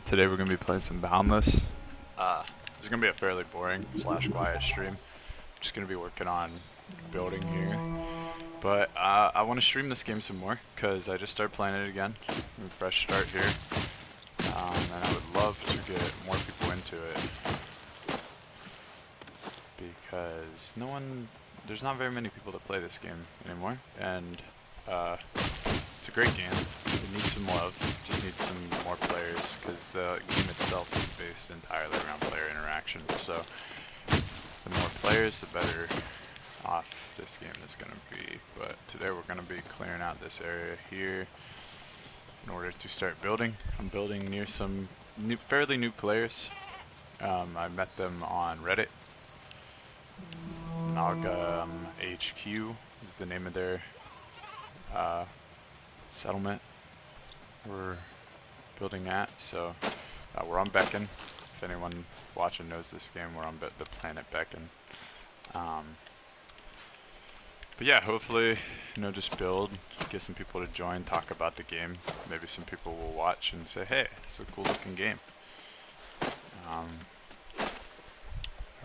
Today we're going to be playing some Boundless. This is going to be a fairly boring slash quiet stream. I'm just going to be working on building here. But I want to stream this game some more because I just started playing it again. Fresh start here. And I would love to get more people into it. Because there's not very many people that play this game anymore. And it's a great game. It needs some love. Just needs some more players because the game itself is based entirely around player interaction. So the more players, the better off this game is going to be. But today we're going to be clearing out this area here in order to start building. I'm building near some fairly new players. I met them on Reddit. Naga HQ is the name of their settlement we're building at. So we're on Beacon. If anyone watching knows this game, we're on the planet Beacon. But yeah, hopefully, just build, get some people to join, talk about the game. Maybe some people will watch and say, hey, it's a cool looking game. Or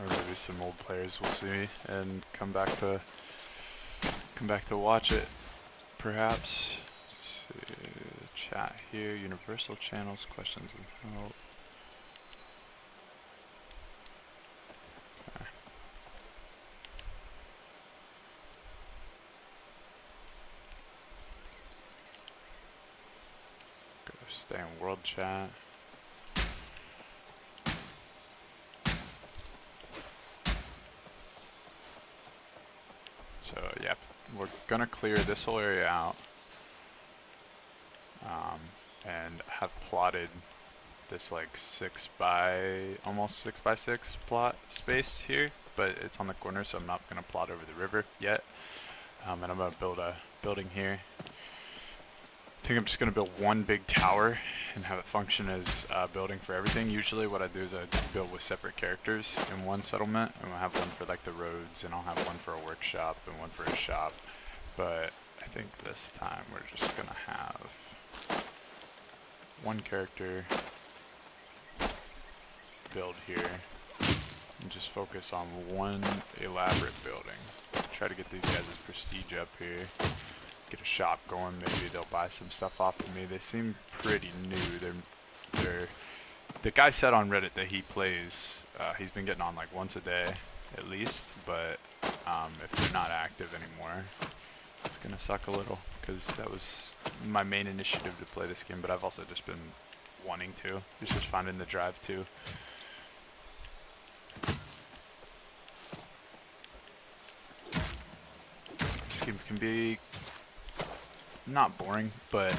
maybe some old players will see and come back to watch it, perhaps. Let's see, chat here, universal channels, questions and help. Okay. Go stay in world chat. So yeah, we're gonna clear this whole area out, and have plotted this like almost 6x6 plot space here, but it's on the corner, so I'm not gonna plot over the river yet. And I'm gonna build a building here. I think I'm just gonna build one big tower and have it function as a building for everything. Usually what I do is I build with separate characters in one settlement, and I'll have one for like the roads, and I'll have one for a workshop and one for a shop. But I think this time we're just gonna have one character build here and just focus on one elaborate building. Try to get these guys' prestige up here. Get a shop going, maybe they'll buy some stuff off of me. They seem pretty new. The guy said on Reddit that he plays, he's been getting on like once a day at least, but if they're not active anymore, it's gonna suck a little, because that was my main initiative to play this game, but I've also just been wanting to. It's just finding the drive to. This game can be not boring, but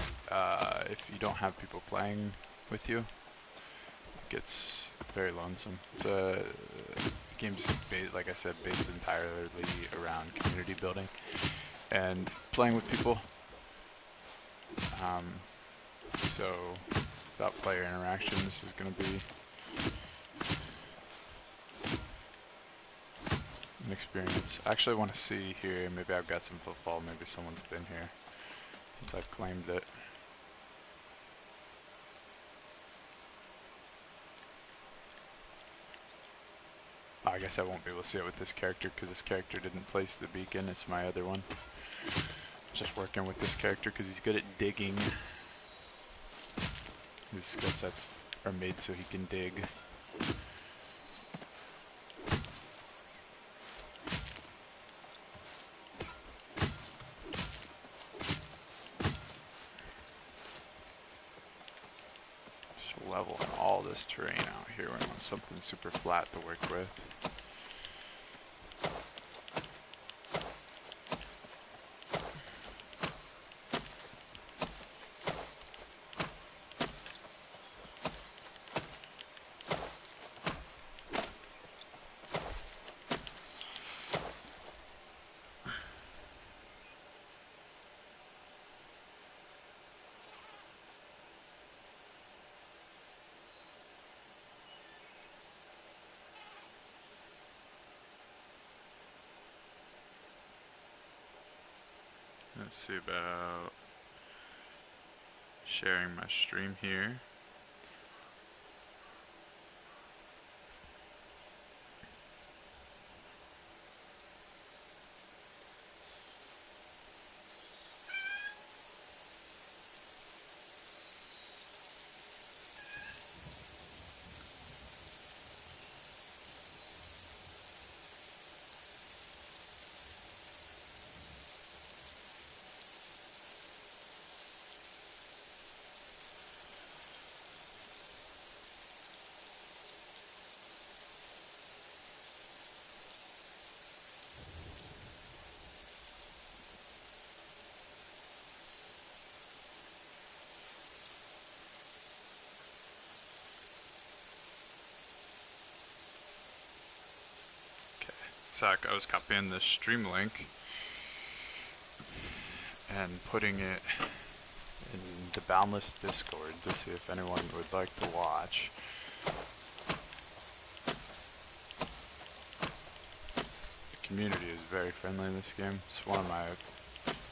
if you don't have people playing with you, it gets very lonesome. It's a game's like I said, based entirely around community building and playing with people. So without player interaction, this is going to be an experience. I actually want to see here, maybe I've got some footfall, maybe someone's been here since I've claimed it. I guess I won't be able to see it with this character because this character didn't place the beacon. It's my other one. Just working with this character because he's good at digging. His skill sets are made so he can dig. Leveling all this terrain out here. We want something super flat to work with. Let's see about sharing my stream here. sec, I was copying the stream link and putting it in the Boundless Discord to see if anyone would like to watch. The community is very friendly in this game. It's one of my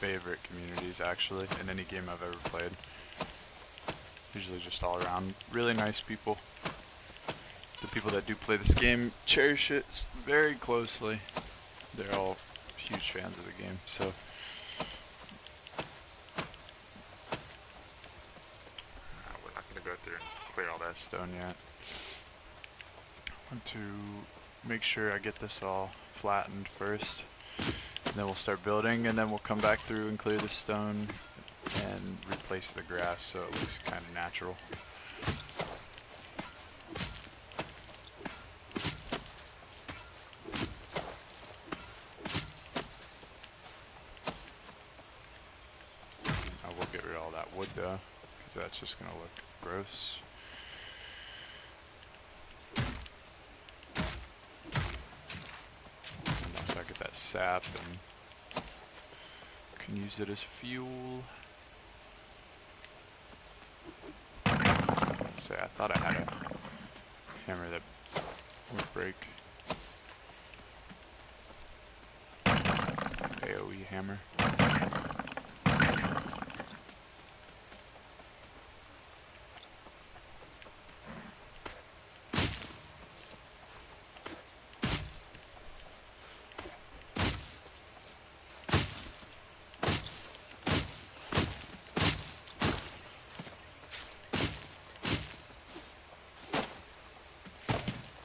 favorite communities actually in any game I've ever played. Usually just all around really nice people. The people that do play this game cherish it very closely. They're all huge fans of the game, so we're not going to go through and clear all that stone yet. I want to make sure I get this all flattened first, and then we'll start building, and then we'll come back through and clear the stone and replace the grass so it looks kind of natural. I will get rid of all that wood though, because that's just going to look gross. And also I get that sap and can use it as fuel. I thought I had a hammer that would break. AoE hammer.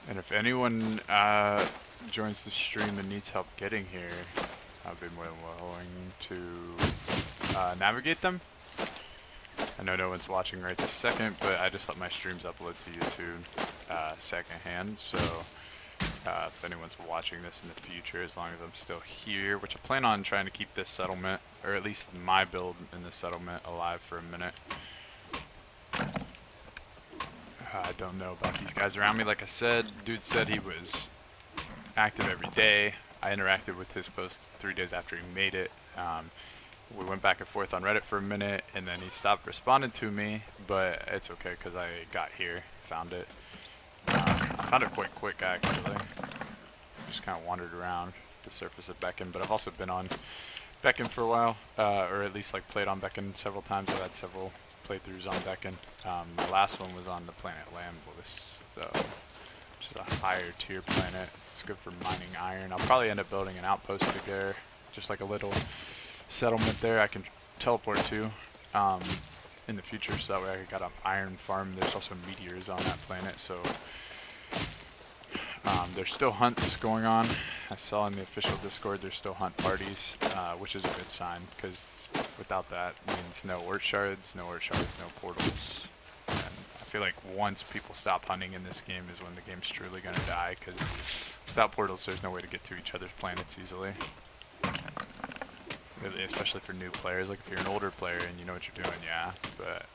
And if anyone joins the stream and needs help getting here, I've been more than willing to navigate them. I know no one's watching right this second, but I just let my streams upload to YouTube secondhand, so if anyone's watching this in the future, as long as I'm still here, which I plan on trying to keep this settlement, or at least my build in this settlement, alive for a minute. I don't know about these guys around me. Like I said, dude said he was active every day. I interacted with his post 3 days after he made it. We went back and forth on Reddit for a minute, and then he stopped responding to me, but it's okay because I got here, found it. I found it quite quick actually. Just kind of wandered around the surface of Beacon, but I've also been on Beacon for a while, or at least like played on Beacon several times. I've had several playthroughs on Beacon. My last one was on the planet Boundless, which is a higher tier planet. It's good for mining iron. I'll probably end up building an outpost there, just like a little settlement there I can teleport to in the future, so that way I got an iron farm. There's also meteors on that planet, so there's still hunts going on. I saw in the official Discord there's still hunt parties, which is a good sign, because without that means no ort shards, no portals. And I feel like once people stop hunting in this game is when the game's truly going to die, because without portals there's no way to get to each other's planets easily. Especially for new players. Like if you're an older player and you know what you're doing, yeah, but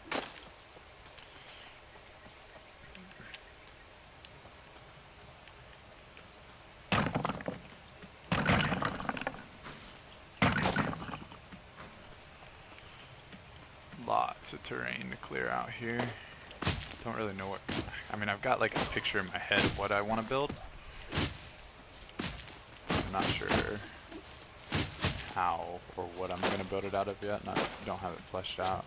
lots of terrain to clear out here. Don't really know what, I mean, I've got like a picture in my head of what I want to build. I'm not sure how or what I'm going to build it out of yet, and I don't have it fleshed out.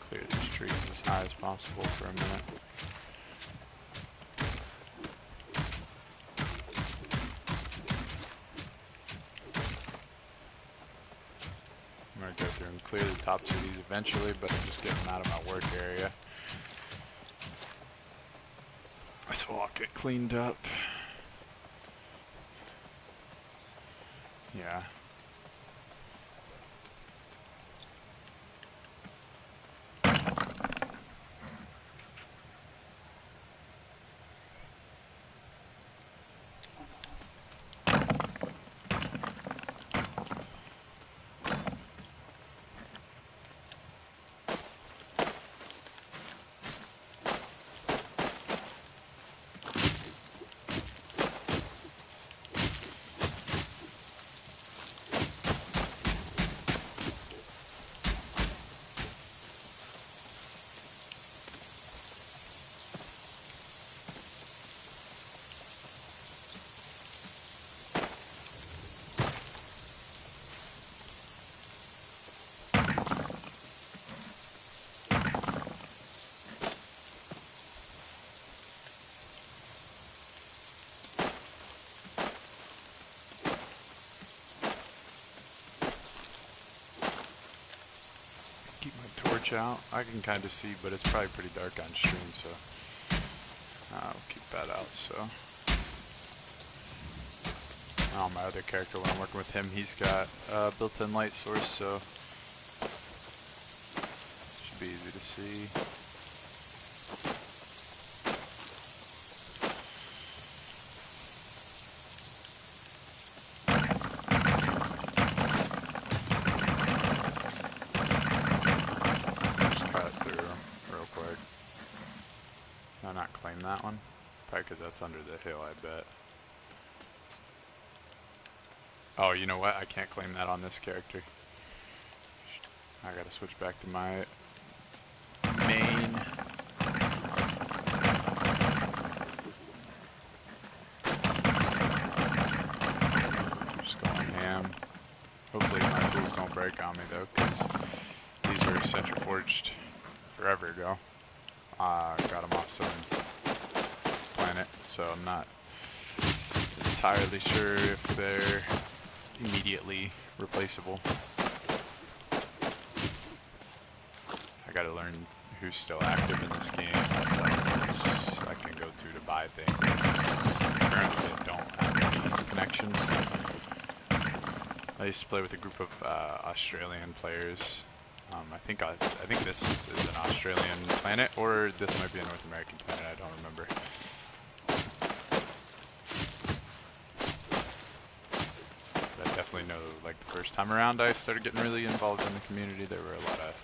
Clear these trees as high as possible for a minute. I'm going to go through and clear the tops of these eventually, but I'm just getting them out of my work area. So I'll get cleaned up. Yeah. torch out. I can kind of see, but it's probably pretty dark on stream, so I'll keep that out. So, my other character, when I'm working with him, he's got built-in light source, so should be easy to see. Not claim that one, probably because that's under the hill, I bet. Oh, you know what? I can't claim that on this character. I gotta switch back to my main. Just going ham. Hopefully my tools don't break on me though, because these were centriforged forever ago. Got them off some planet, so I'm not entirely sure if they're immediately replaceable. I gotta learn who's still active in this game. That's how I can go through to buy things. Currently I don't have any connections. I used to play with a group of Australian players. I think this is an Australian planet, or this might be a North American planet, I don't remember. But I definitely know, like, the first time around I started getting really involved in the community, there were a lot of,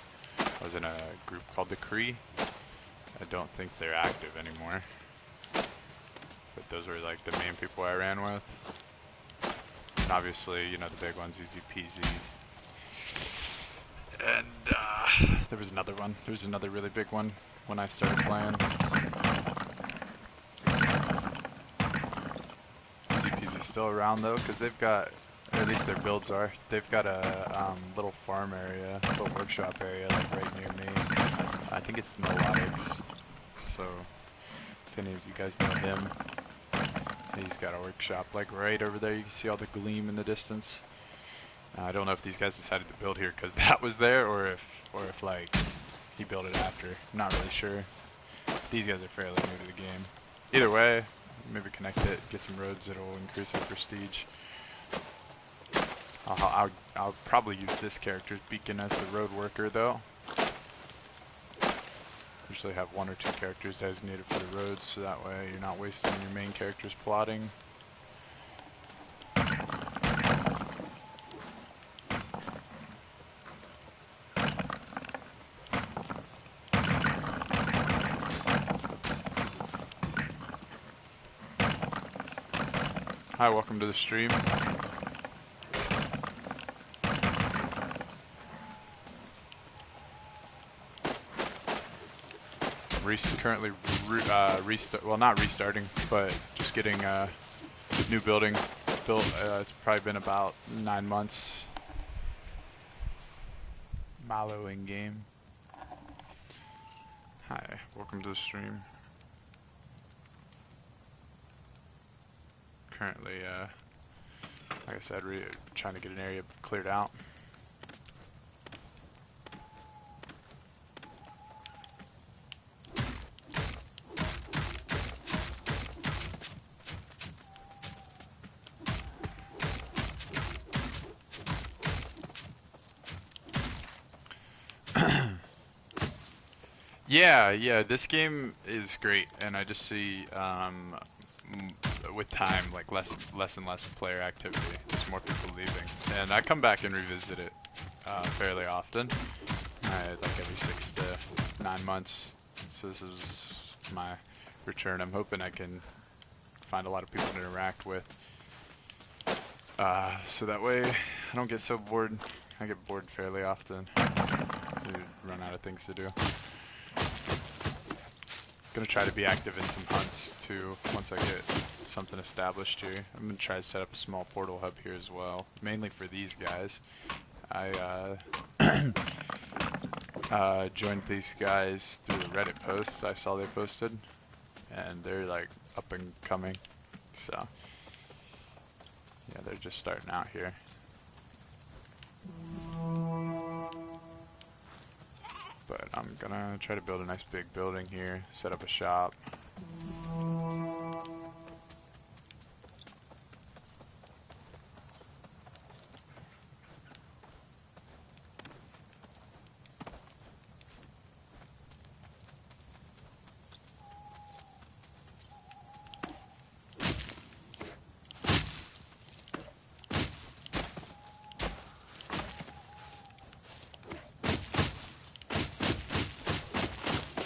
I was in a group called the Cree. I don't think they're active anymore. But those were, like, the main people I ran with. And obviously, you know, the big ones, easy peasy. And there was another one. There was another really big one when I started playing. Easy Peasy's still around though, because they've got, or at least their builds are, they've got a little farm area, little workshop area, like right near me. I think it's Melodics. So if any of you guys know him, he's got a workshop like right over there. You can see all the gleam in the distance. I don't know if these guys decided to build here because that was there, or if like he built it after. I'm not really sure. These guys are fairly new to the game. Either way, maybe connect it, get some roads that'll increase our prestige. I'll probably use this character's beacon as the road worker though. Usually have one or two characters designated for the roads, so that way you're not wasting your main character's plotting. Hi, welcome to the stream. Currently, well, not restarting, but just getting a new building built. It's probably been about 9 months. Malo in game. Hi, welcome to the stream. Currently, like I said, trying to get an area cleared out. Yeah, this game is great, and I just see with time, like less and less player activity. There's more people leaving, and I come back and revisit it fairly often, like every 6 to 9 months. So this is my return. I'm hoping I can find a lot of people to interact with, so that way I don't get so bored. I get bored fairly often. You run out of things to do. Gonna try to be active in some hunts too once I get something established here. I'm gonna try to set up a small portal hub here as well, mainly for these guys. I joined these guys through a Reddit post I saw they posted, and they're like up and coming, so yeah, they're just starting out here. But I'm gonna try to build a nice big building here, set up a shop.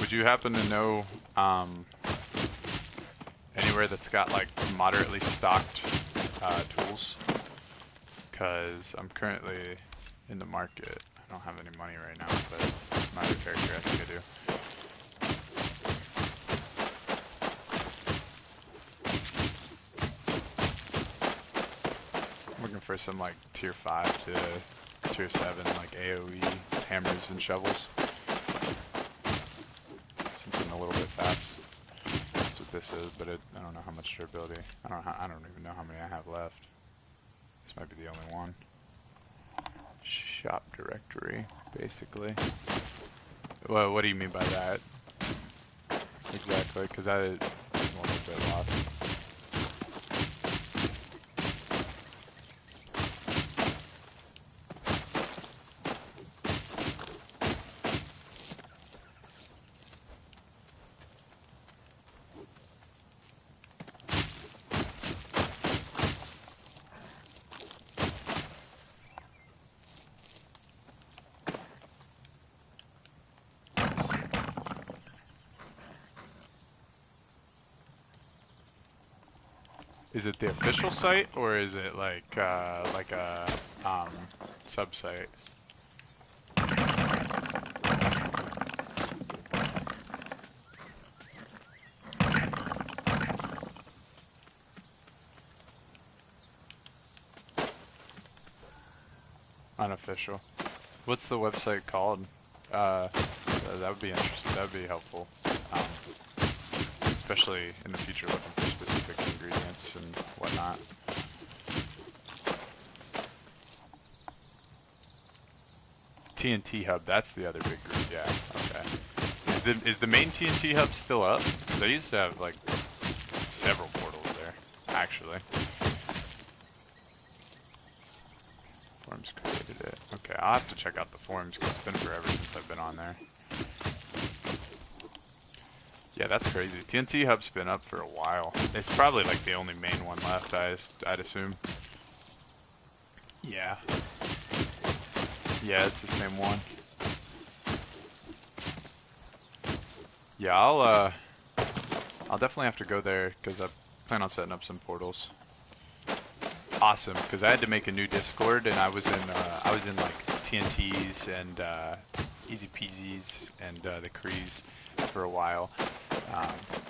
Would you happen to know anywhere that's got like moderately stocked tools? Because I'm currently in the market. I don't have any money right now, but my other character I think I do. I'm looking for some like tier 5 to tier 7 like AoE hammers and shovels. Something a little bit fast. That's what this is, but I don't know how much durability. I don't even know how many I have left. This might be the only one. Shop directory, basically. Well, what do you mean by that? Exactly, because I was a little bit lost. Is it the official site or is it like a sub-site? Unofficial. What's the website called? That would be interesting. That would be helpful. Especially in the future looking for specific ingredients and whatnot. TNT Hub, that's the other big group, yeah, okay. Is the main TNT Hub still up? Because I used to have like several portals there, actually. Forums created it. Okay, I'll have to check out the forums because it's been forever since I've been on there. Yeah, that's crazy. TNT Hub's been up for a while. It's probably like the only main one left, I'd assume. Yeah. Yeah, it's the same one. Yeah, I'll definitely have to go there because I plan on setting up some portals. Awesome, because I had to make a new Discord and I was in like TNTs and Easy Peasies and the Crees for a while.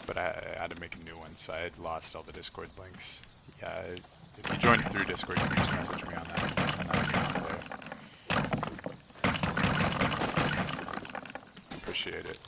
But I had to make a new one, so I had lost all the Discord links. Yeah, if you joined through Discord, you can just message me on that account there. Appreciate it.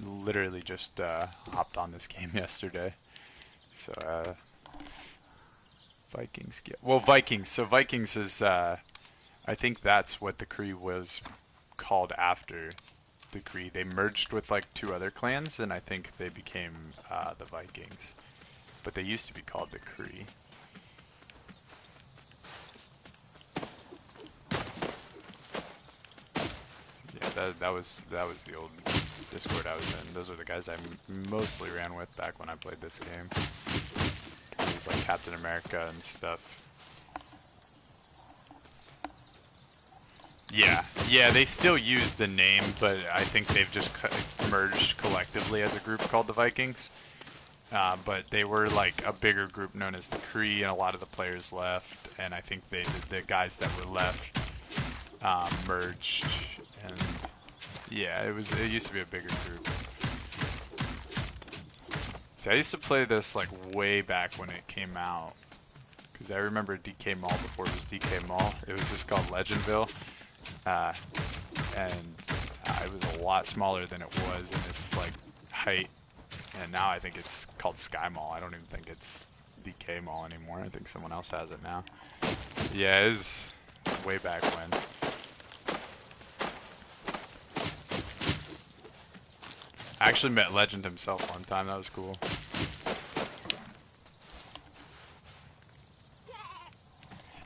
Literally just hopped on this game yesterday. So Vikings get Vikings. So Vikings is I think that's what the Kree was called after the Kree. They merged with like 2 other clans, and I think they became the Vikings. But they used to be called the Kree. Yeah, that was the old Discord I was in. Those are the guys I mostly ran with back when I played this game. He's like Captain America and stuff. Yeah, they still use the name, but I think they've just merged collectively as a group called the Vikings. But they were like a bigger group known as the Kree, and a lot of the players left, and I think the guys that were left merged, and yeah, it used to be a bigger group. See, I used to play this like way back when it came out, because I remember DK Mall before it was DK Mall. It was just called Legendville, uh, and it was a lot smaller than it was in its like height. And now I think it's called Sky Mall. I don't even think it's DK Mall anymore. I think someone else has it now. Yeah, it was way back when. I actually met Legend himself one time. That was cool.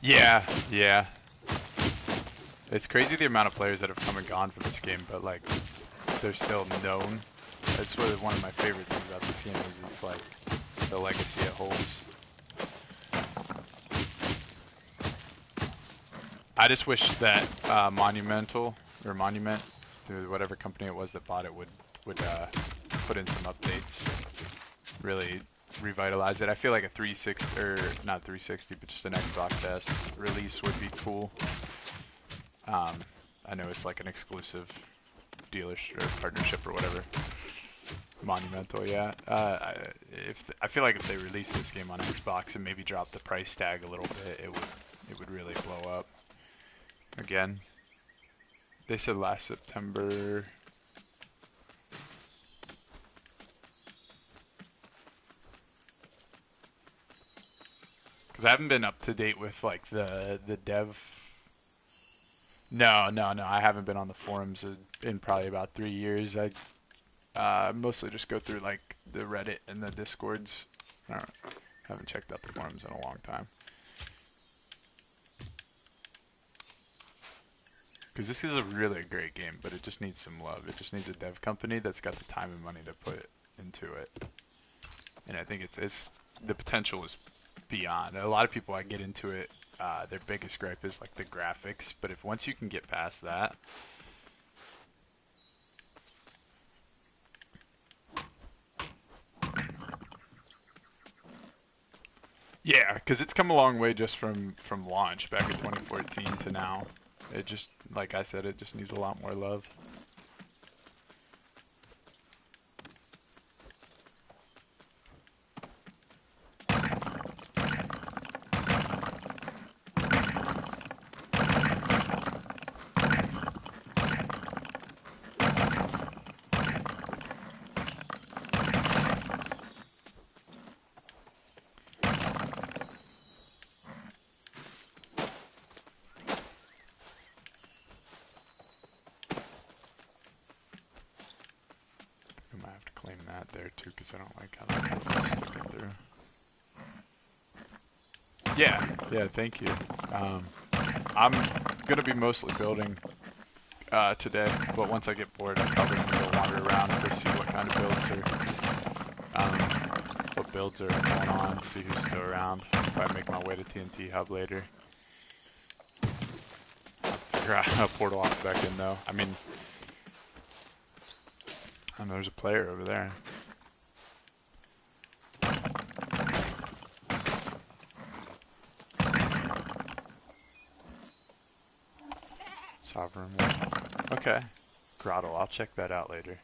Yeah, yeah. It's crazy the amount of players that have come and gone from this game, but like, they're still known. That's one of my favorite things about this game is it's like the legacy it holds. I just wish that Monument, whatever company it was that bought it, would put in some updates. Really revitalize it. I feel like a 360 or not 360, but just an Xbox S release would be cool. I know it's like an exclusive dealership or partnership or whatever. Monumental, yeah. I feel like if they released this game on Xbox and maybe dropped the price tag a little bit, it would really blow up. Again, they said last September. Because I haven't been up to date with like the dev. No, I haven't been on the forums in probably about 3 years. I mostly just go through like the Reddit and the Discords. I haven't checked out the forums in a long time. Because this is a really great game, but it just needs some love. It just needs a dev company that's got the time and money to put into it. And I think it's the potential is beyond. A lot of people I get into it, their biggest gripe is like the graphics, but if once you can get past that, yeah, because it's come a long way just from launch back in 2014 to now. It just, like I said, it just needs a lot more love. I don't like how that's sticking through. Yeah, thank you. I'm gonna be mostly building today, but once I get bored, I'm probably gonna go wander around and go see what kind of builds are going on, see who's still around. If I make my way to TNT Hub later, I'll figure out how to portal off back in though. I mean, I know there's a player over there. Sovereign. Okay. Grotto, I'll check that out later.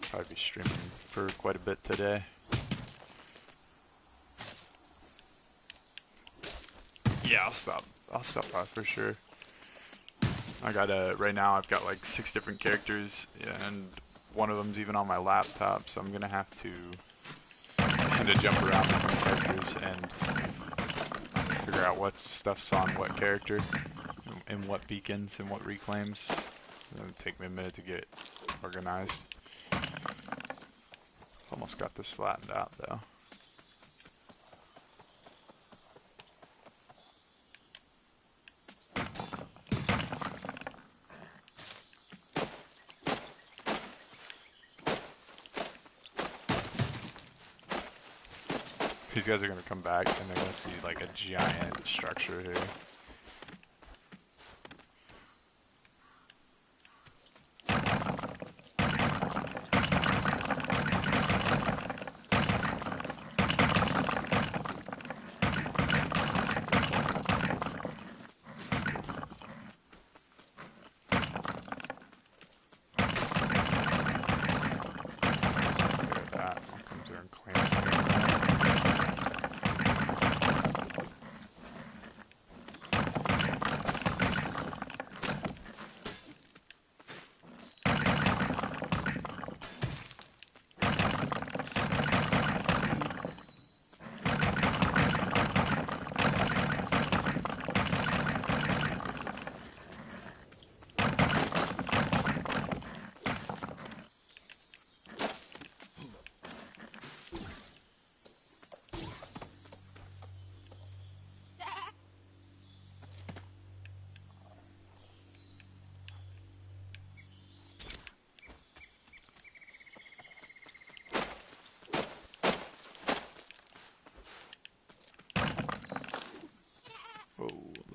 Probably be streaming for quite a bit today. Yeah, I'll stop by for sure. I got right now I've got like 6 different characters and one of them's even on my laptop, so I'm gonna have to kind of jump around different characters and figure out what stuff's on what character and what beacons and what reclaims. It'll take me a minute to get organized. Almost got this flattened out though. These guys are gonna come back and they're gonna see like a giant structure here. Look at that.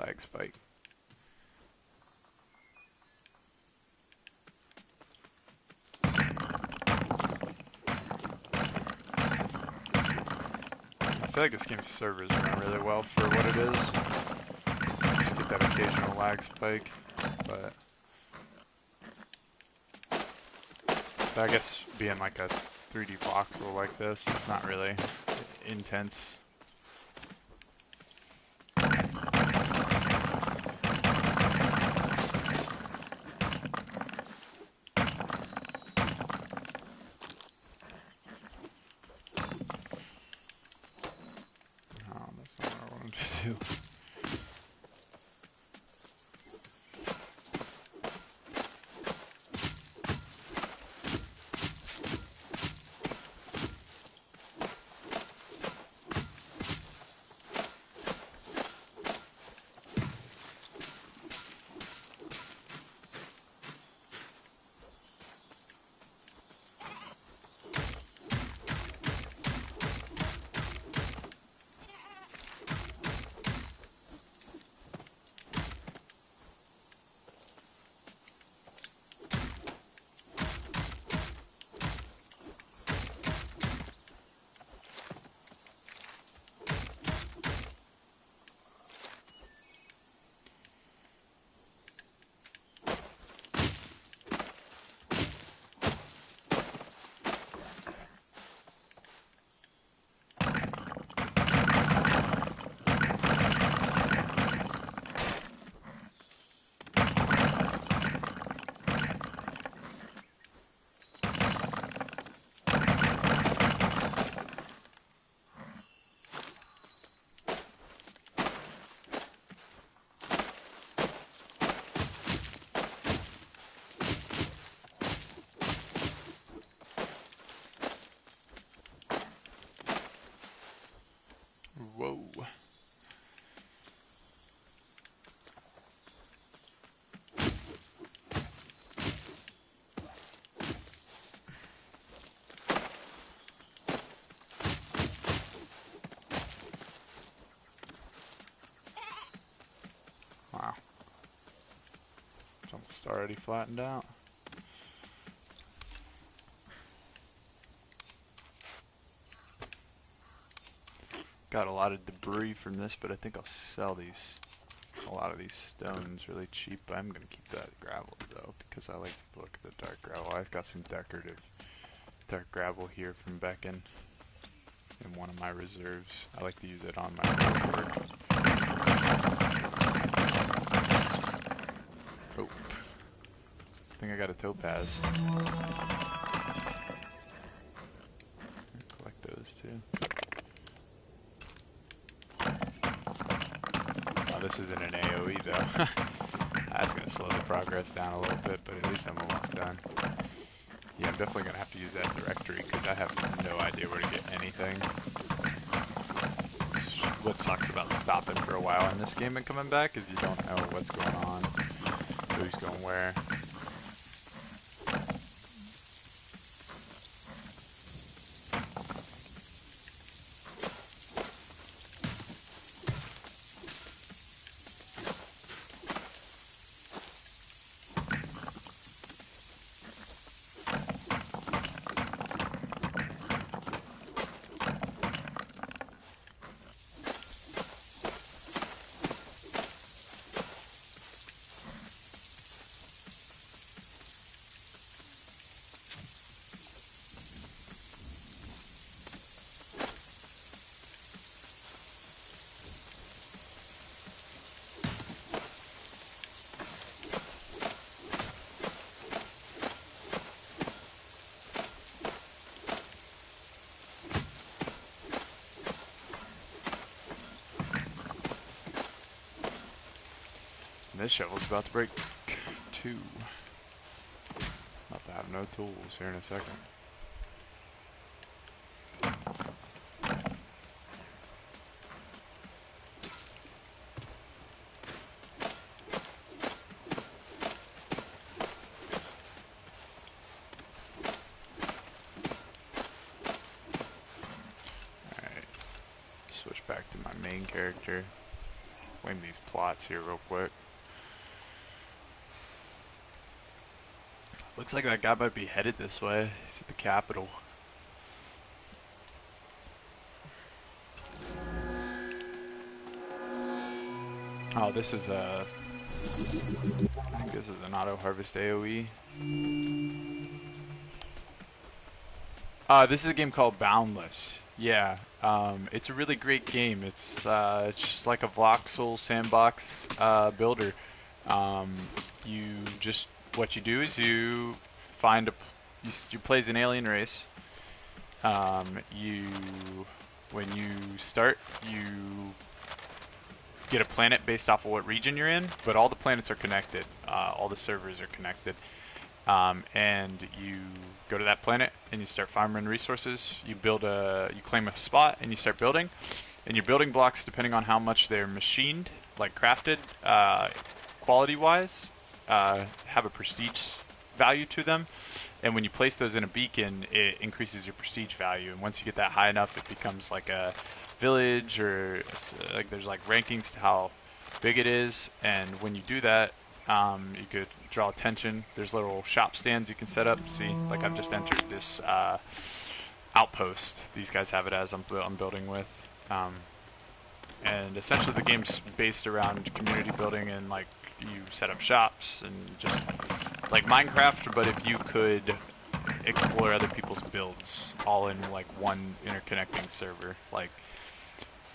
lag spike. I feel like this game's servers run really well for what it is. Just get that occasional lag spike, but I guess being like a 3D voxel like this, it's not really intense. Oh, that's not what I wanted to do. Whoa. Wow. It's almost already flattened out. Got a lot of debris from this, but I think I'll sell a lot of these stones really cheap. I'm gonna keep that gravel though, because I like the look of the dark gravel. I've got some decorative dark gravel here from back in one of my reserves. I like to use it on my work. Oh, I think I got a topaz. Collect those too. This isn't an AoE though. That's going to slow the progress down a little bit, but at least I'm almost done. Yeah, I'm definitely going to have to use that directory because I have no idea where to get anything. What sucks about stopping for a while in this game and coming back is you don't know what's going on, who's going where. This shovel's about to break too. About to have no tools here in a second. Alright, switch back to my main character. claim these plots here real quick. Looks like that guy might be headed this way. He's at the Capitol. Oh, this is a... I think this is an auto harvest AoE. This is a game called Boundless. Yeah, it's a really great game. It's just like a voxel sandbox builder. You just what you do is you find you play as an alien race. You when you start you get a planet based off of what region you're in, but all the planets are connected. All the servers are connected. And you go to that planet and you start farming resources. You claim a spot and you start building. And your building blocks, depending on how much they're machined, like crafted, quality-wise, have a prestige value to them. And when you place those in a beacon, it increases your prestige value. And once you get that high enough, it becomes like a village, or like there's like rankings to how big it is. And when you do that, you could draw attention. There's little shop stands you can set up. See, like I've just entered this outpost. These guys have it as I'm building with. And essentially the game's based around community building, and like you set up shops and just like Minecraft, but if you could explore other people's builds all in like one interconnecting server. Like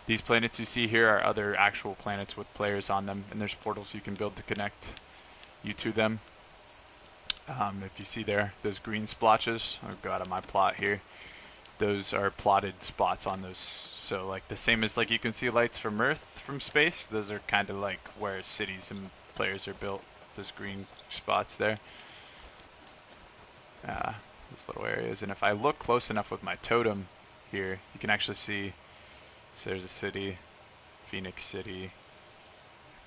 these planets you see here are other actual planets with players on them, and there's portals you can build to connect you to them. If you see there, those green splotches, I'll go out of my plot here. Those are plotted spots on those. So like the same as like you can see lights from Earth from space, those are kind of like where cities and players are built. Those green spots there. Those little areas. And if I look close enough with my totem here, you can actually see, so there's a city, Phoenix City,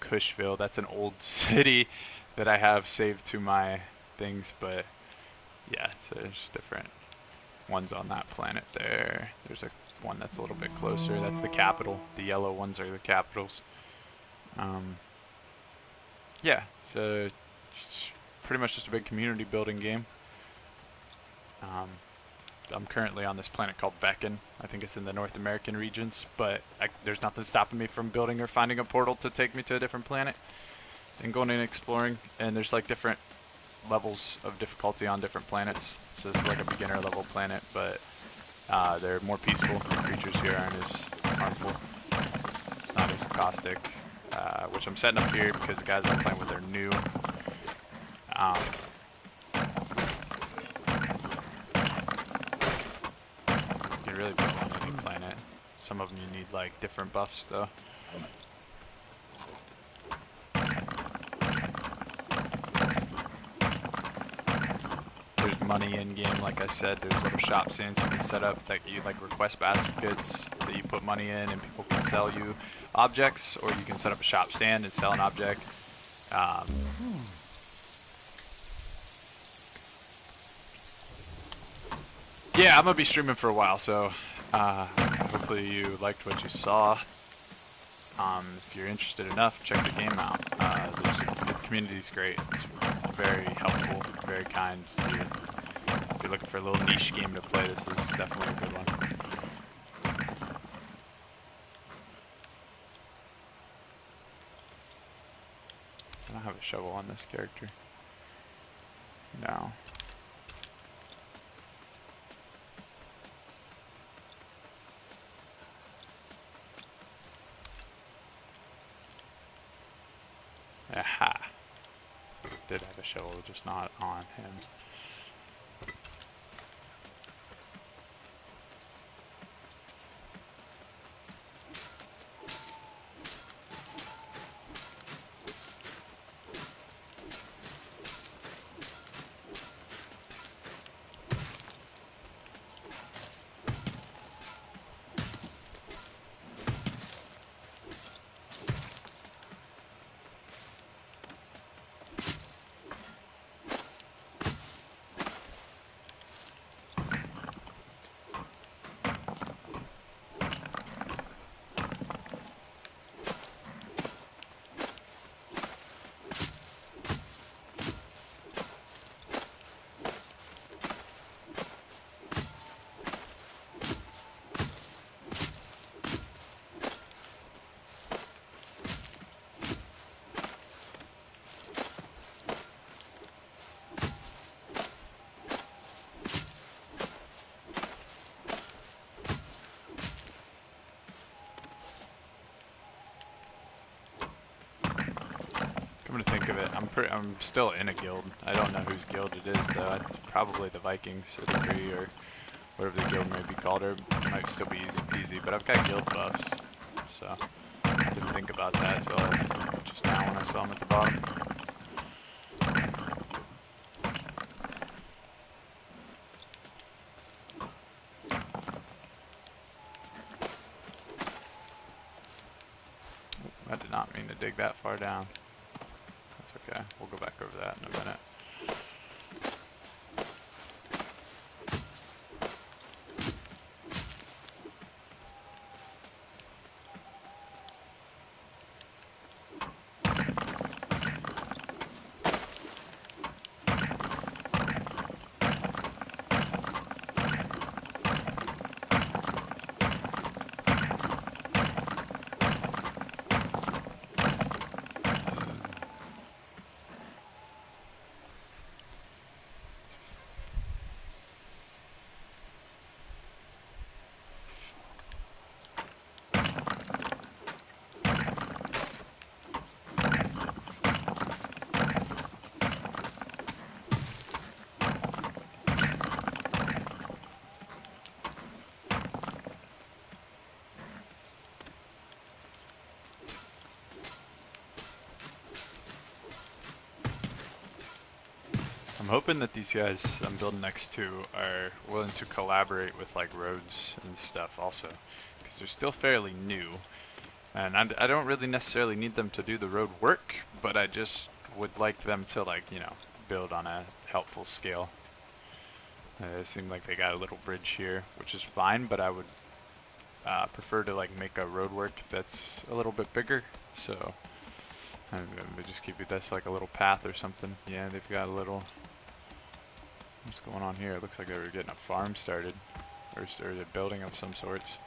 Cushville. That's an old city that I have saved to my things, but yeah, so there's different ones on that planet there. There's one that's a little bit closer. That's the capital. The yellow ones are the capitals. Yeah, so it's pretty much just a big community building game. I'm currently on this planet called Beacon. I think it's in the North American regions, but there's nothing stopping me from building or finding a portal to take me to a different planet and going and exploring. And there's like different levels of difficulty on different planets. So this is like a beginner level planet, but they're more peaceful. The creatures here aren't as harmful. It's not as caustic, which I'm setting up here because the guys I'm playing with are new. You can really build on any planet. Some of them you need like different buffs though. There's money in game, like I said. There's little shop stands you can set up that you like request baskets that you put money in, and people can sell you objects, or you can set up a shop stand and sell an object. Yeah, I'm gonna be streaming for a while, so hopefully you liked what you saw. If you're interested enough, check the game out. The community's great. It's very helpful, very kind. If you're looking for a little niche game to play, this is definitely a good one. I don't have a shovel on this character. No. Aha. Did have a shovel, just not on him. think of it. I'm still in a guild. I don't know whose guild it is though. It's probably the Vikings or the Kree or whatever the guild may be called, or it might still be easy peasy. But I've got guild buffs, so I didn't think about that till just now when I saw them at the bottom. I did not mean to dig that far down. That's okay. We'll go back over that in a minute. I'm hoping that these guys I'm building next to are willing to collaborate with like roads and stuff also, because they're still fairly new, and I don't really necessarily need them to do the road work, but I just would like them to, like, you know, build on a helpful scale. It seemed like they got a little bridge here, which is fine, but I would prefer to like make a road work that's a little bit bigger. So they just keep it that's like a little path or something. Yeah, they've got a little. What's going on here? It looks like they were getting a farm started, or started a building of some sorts.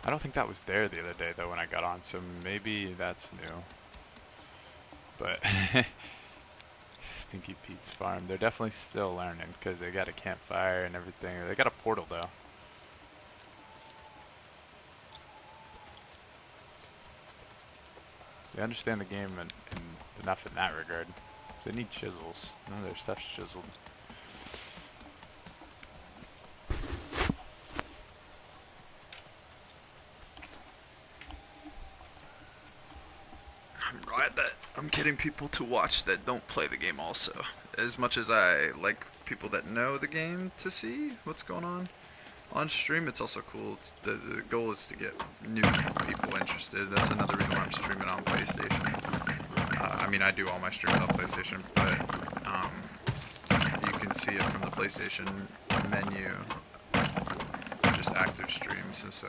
I don't think that was there the other day though when I got on, so maybe that's new. But Stinky Pete's farm, they're definitely still learning because they got a campfire and everything. They got a portal though. They understand the game and enough in that regard. They need chisels. None of their stuff's chiseled. I'm glad that I'm getting people to watch that don't play the game also. As much as I like people that know the game to see what's going on stream, it's also cool. The goal is to get new people interested. That's another reason why I'm streaming on PlayStation. I mean, I do all my streams on PlayStation, but you can see it from the PlayStation menu, just active streams, and so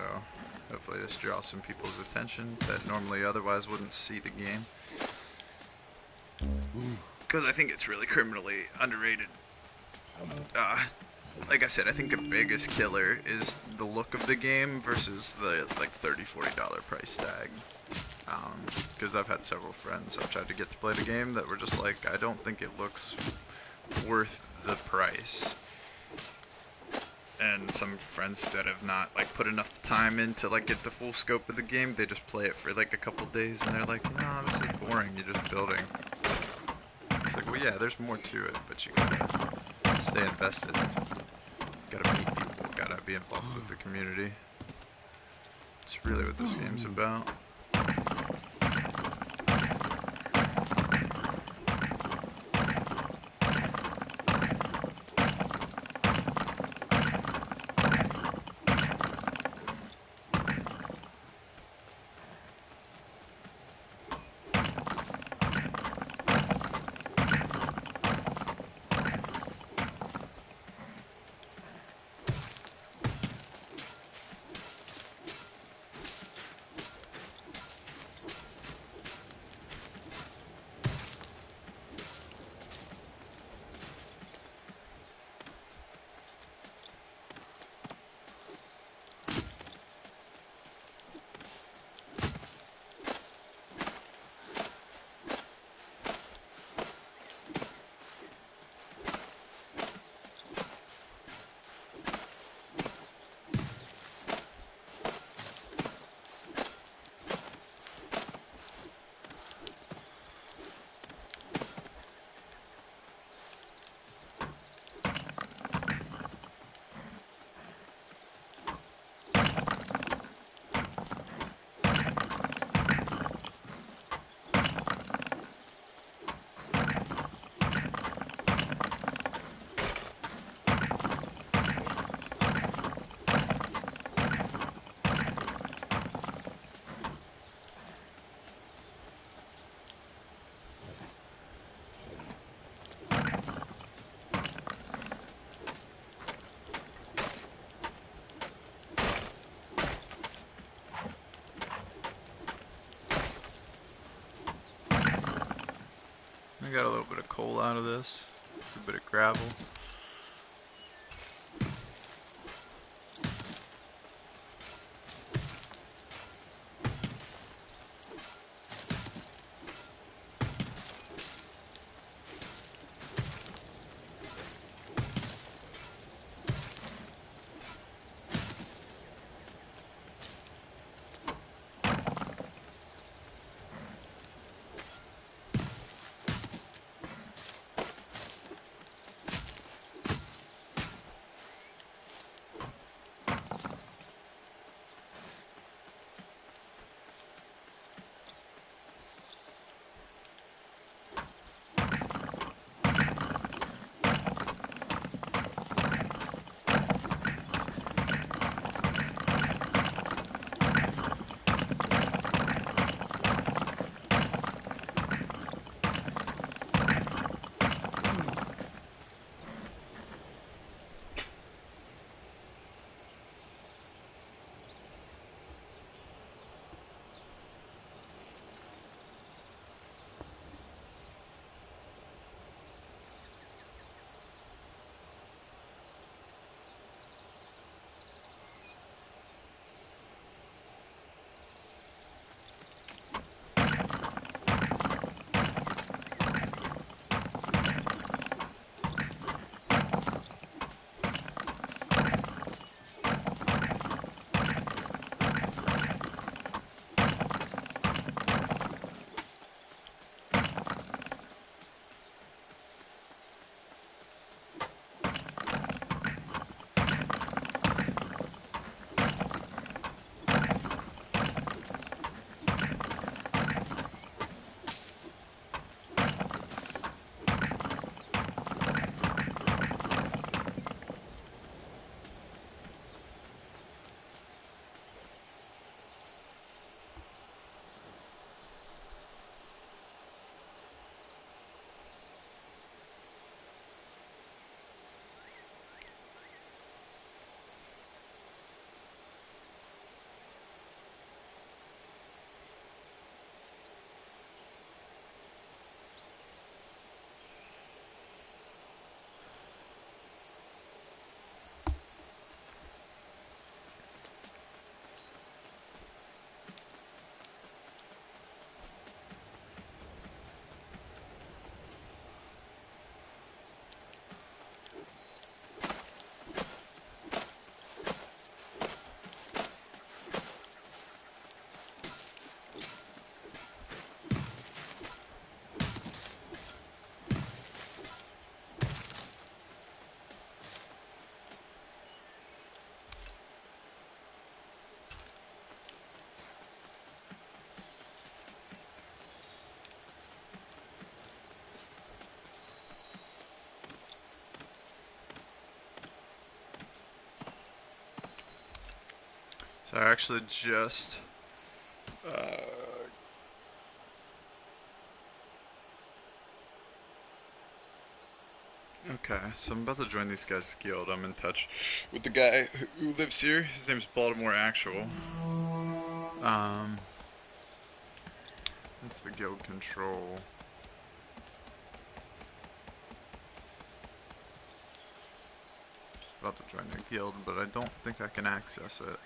hopefully this draws some people's attention that normally otherwise wouldn't see the game. Because I think it's really criminally underrated. Like I said, I think the biggest killer is the look of the game versus the like $30–40 price tag. Because I've had several friends I've tried to get to play the game that were just like, I don't think it looks worth the price. And some friends that have not like put enough time in to like get the full scope of the game, they just play it for like a couple days and they're like, no, this is boring, you're just building. It's like, well yeah, there's more to it, but you gotta stay invested. Gotta meet people, gotta be involved with the community. It's really what this game's about. coal out of this. A bit of gravel. So I actually just okay, so I'm about to join these guys' guild. I'm in touch with the guy who lives here. His name's Baltimore Actual. That's the guild control. About to join their guild, but I don't think I can access it.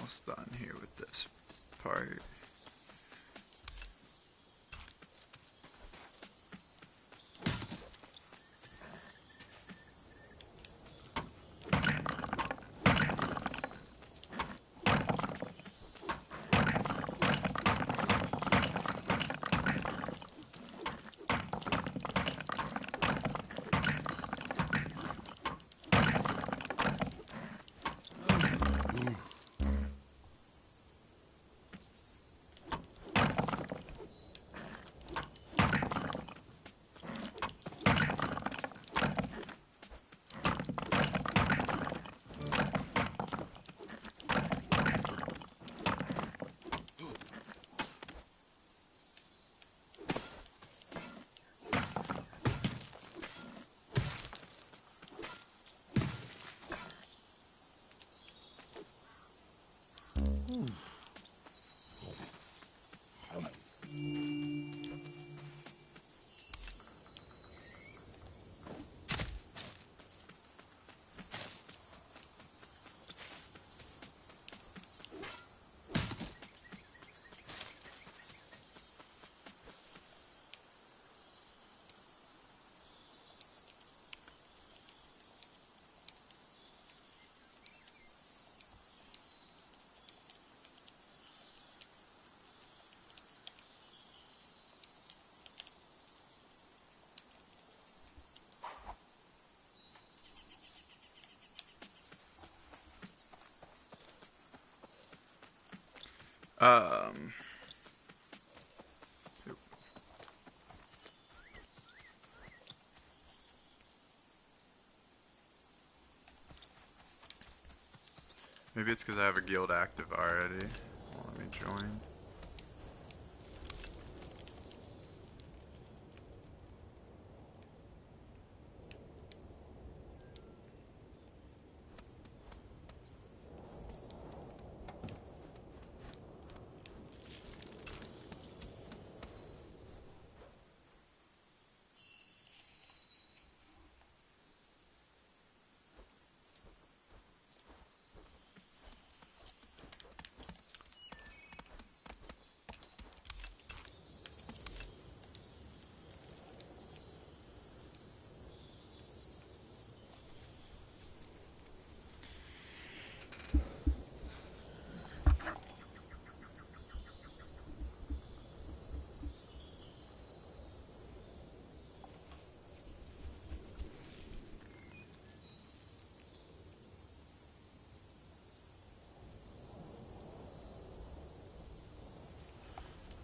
almost done here with this part. Um, Maybe it's because I have a guild active already. Well, let me join.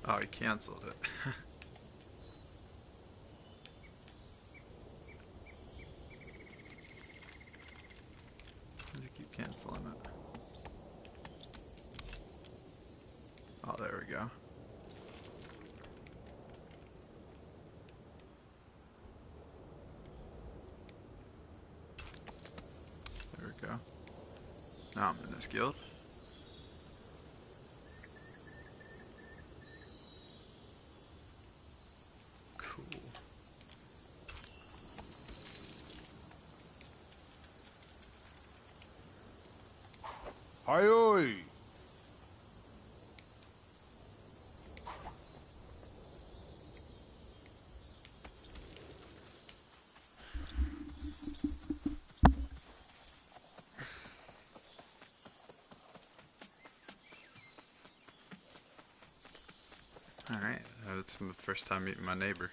Oh, he canceled it. Does he keep canceling it? Oh, there we go. There we go. Now I'm in this guild. Cool. Hi-oi! Alright, it's the first time meeting my neighbor.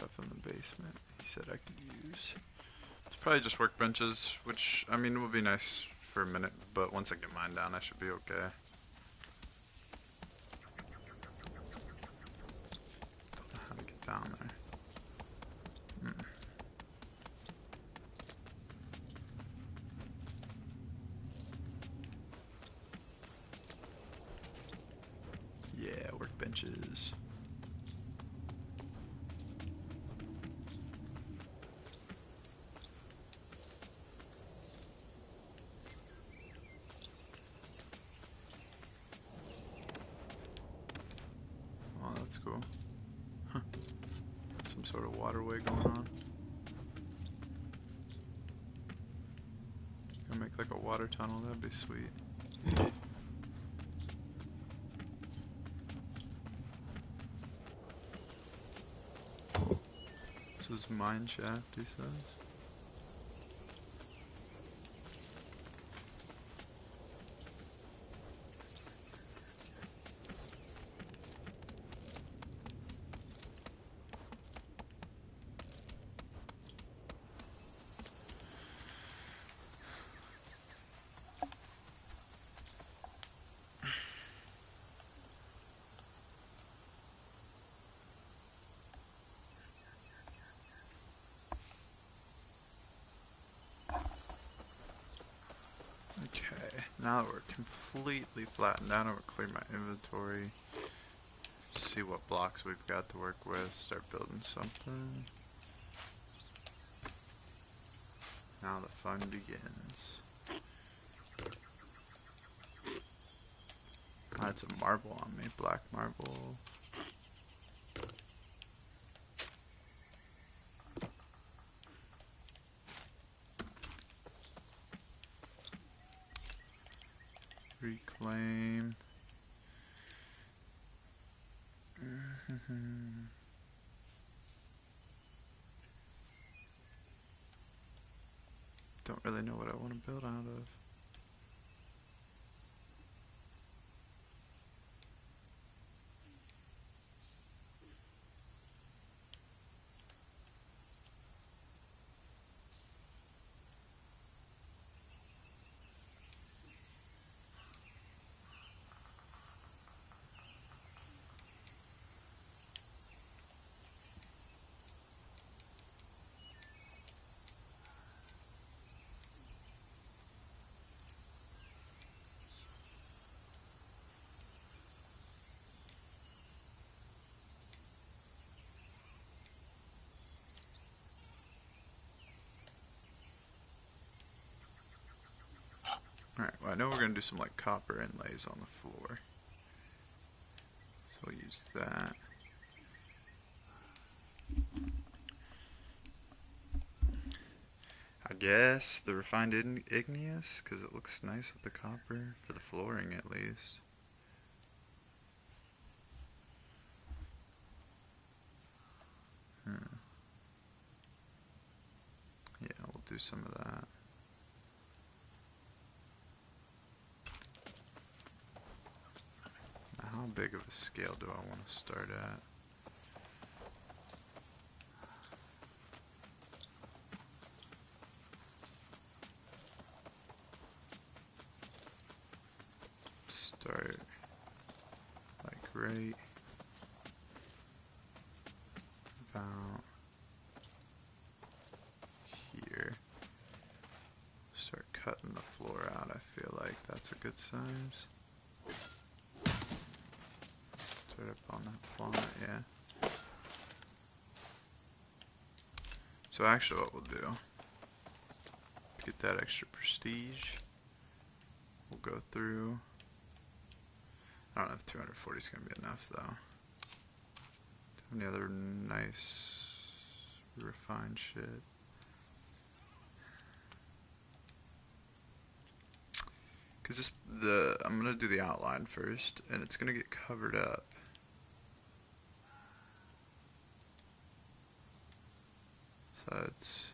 stuff in the basement he said I could use. It's probably just workbenches, which, I mean, will be nice for a minute, but once I get mine down, I should be okay. Don't know how to get down there. Yeah, workbenches. Oh, that's cool. Huh. Some sort of waterway going on. Gonna make like a water tunnel, that'd be sweet. This is mine shaft, he says. Okay, now that we're completely flattened out, I'm gonna clear my inventory. See what blocks we've got to work with, start building something. Now the fun begins. I had some marble on me, black marble. Reclaim. Don't really know what I want to build out of. Alright, well I know we're going to do some like copper inlays on the floor. So we'll use that. I guess the refined igneous, because it looks nice with the copper, for the flooring at least. Yeah, we'll do some of that. Now, how big of a scale do I want to start at? Start like right about here. Start cutting the floor out. I feel like that's a good size. Start up on that plot, yeah. So actually what we'll do, to get that extra prestige, we'll go through. I don't know if 240 is going to be enough though. Do any other nice refined shit? Cause I'm gonna do the outline first, and it's gonna get covered up. So it's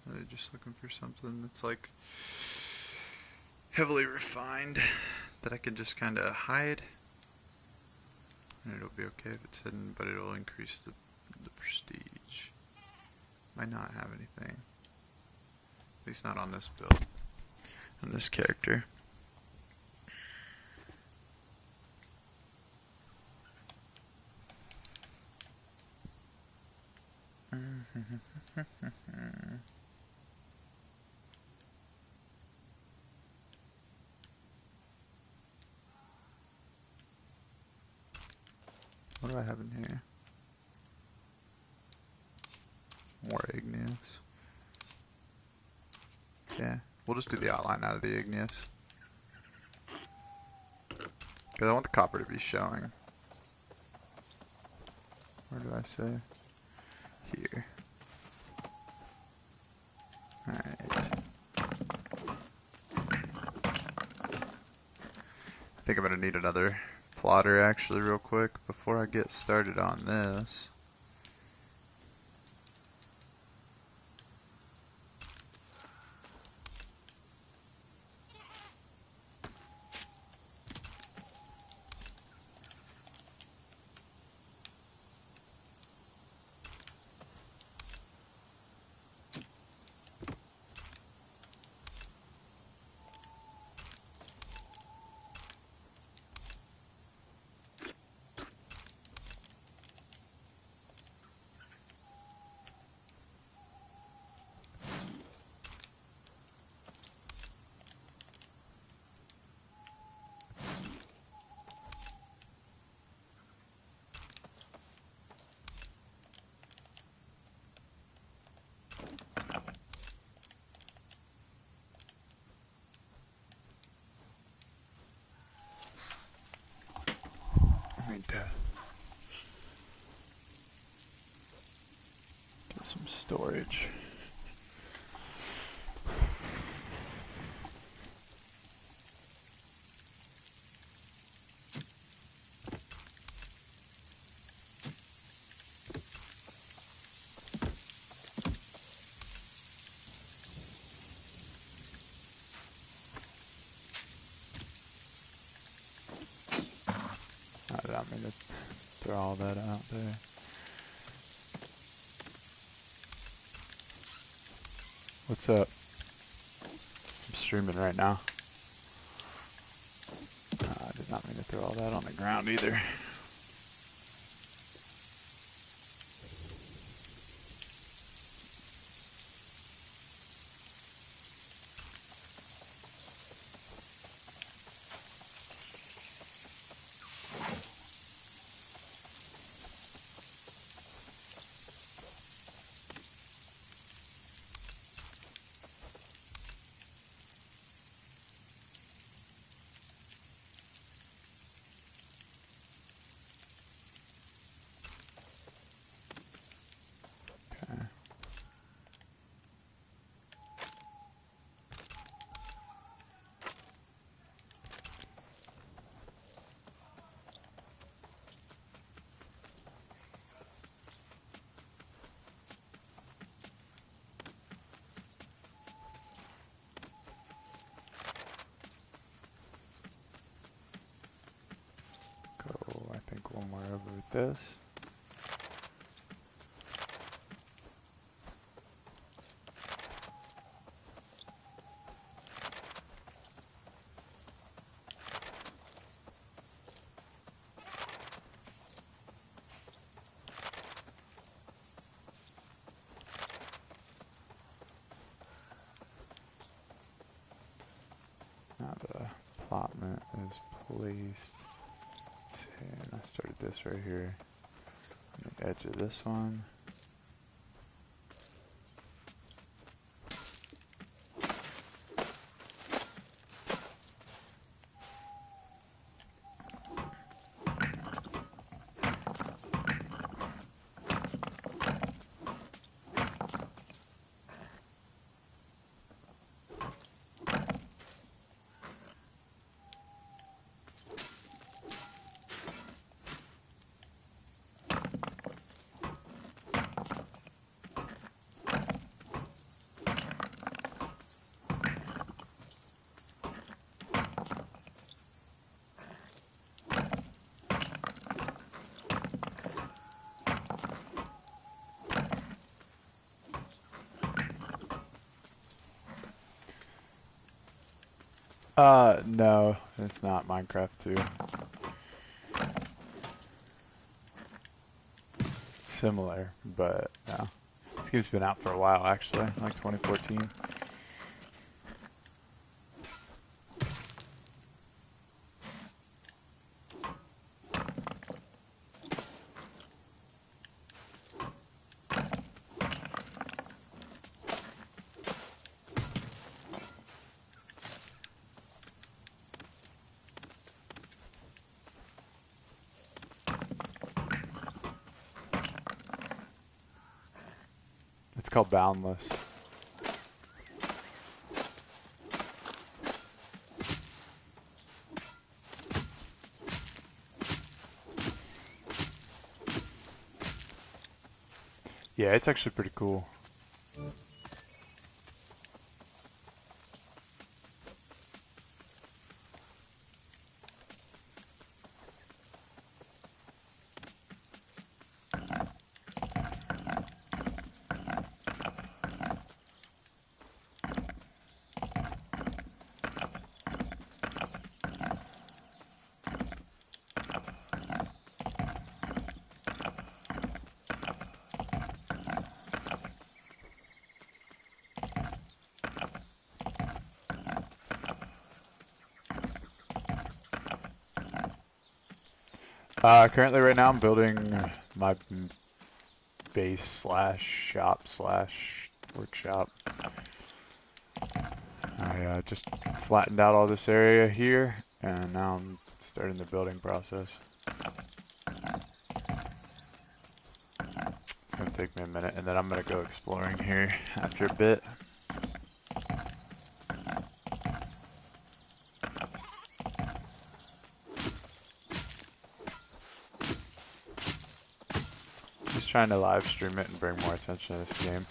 really just looking for something that's like heavily refined that I can just kind of hide. And it'll be okay if it's hidden, but it'll increase the prestige. Might not have anything. At least not on this build. On this character. What do I have in here? More igneous. Yeah, we'll just do the outline out of the igneous. Because I want the copper to be showing. Where do I say? Here. Alright. I think I'm going to need another plotter actually real quick before I get started on this. Get some storage. I don't mean to throw all that out there. What's up? I'm streaming right now. I did not mean to throw all that on the ground either. Go, I think one more over with this. Now the plotment is placed. Let's see, and I started this right here on the edge of this one. No, it's not Minecraft 2. It's similar, but no. This game's been out for a while, actually, like 2014. It's called Boundless. Yeah, it's actually pretty cool. Currently right now I'm building my base slash shop slash workshop. I just flattened out all this area here, and now I'm starting the building process. It's gonna take me a minute, and then I'm gonna go exploring here after a bit. Just trying to live stream it and bring more attention to this game.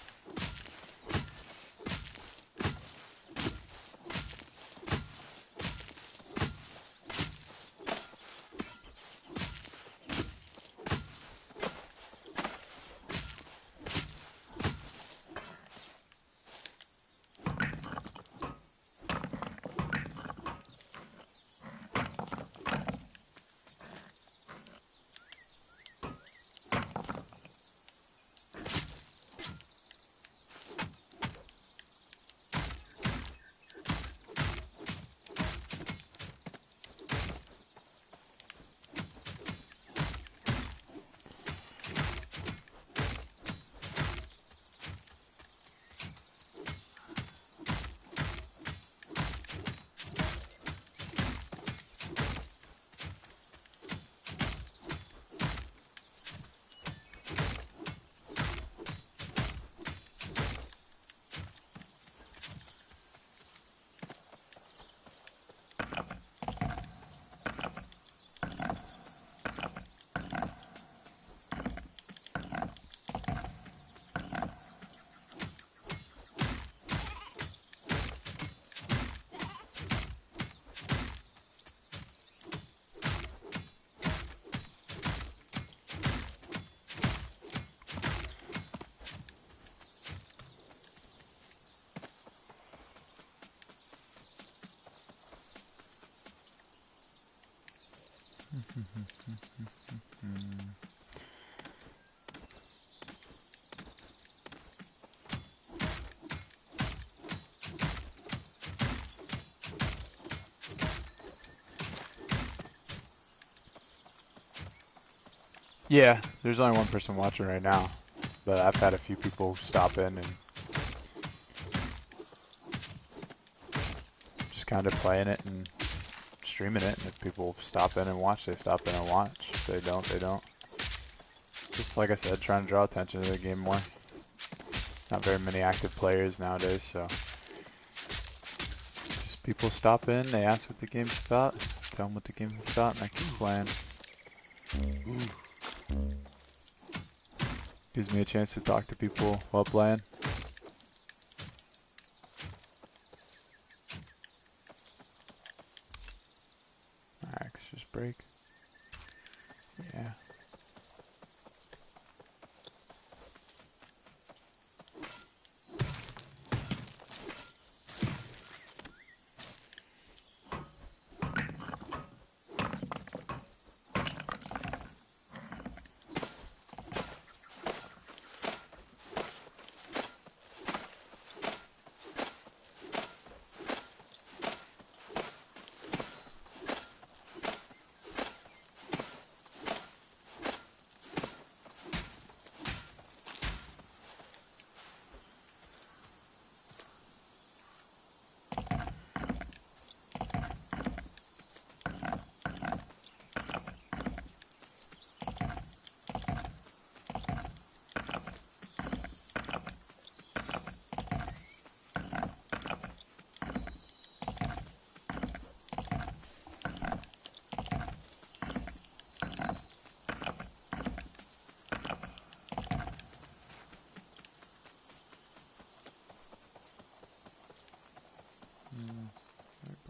Yeah, there's only one person watching right now, but I've had a few people stop in and just kind of playing it and streaming it, and if people stop in and watch, they stop in and watch. If they don't, they don't. Just like I said, trying to draw attention to the game more. Not very many active players nowadays, so just people stop in, they ask what the game's about, tell them what the game's about, and I keep playing. Gives me a chance to talk to people while playing. Axe just break. Yeah.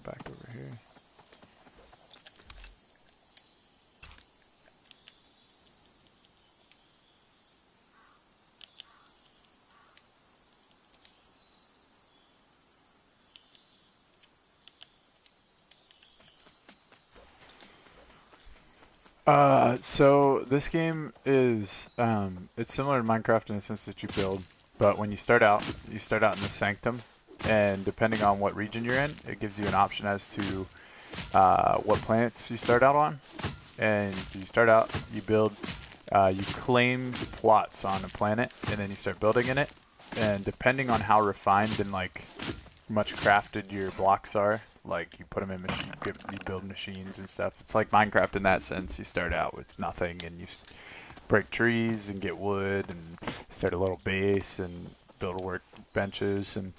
back over here. So this game is it's similar to Minecraft in the sense that you build, but when you start out in the sanctum, and depending on what region you're in, it gives you an option as to what planets you start out on. And you start out, you build, you claim plots on a planet, and then you start building in it. And depending on how refined and like much crafted your blocks are, like you put them in machine, you build machines and stuff. It's like Minecraft in that sense. You start out with nothing, and you break trees and get wood, and start a little base and build workbenches, and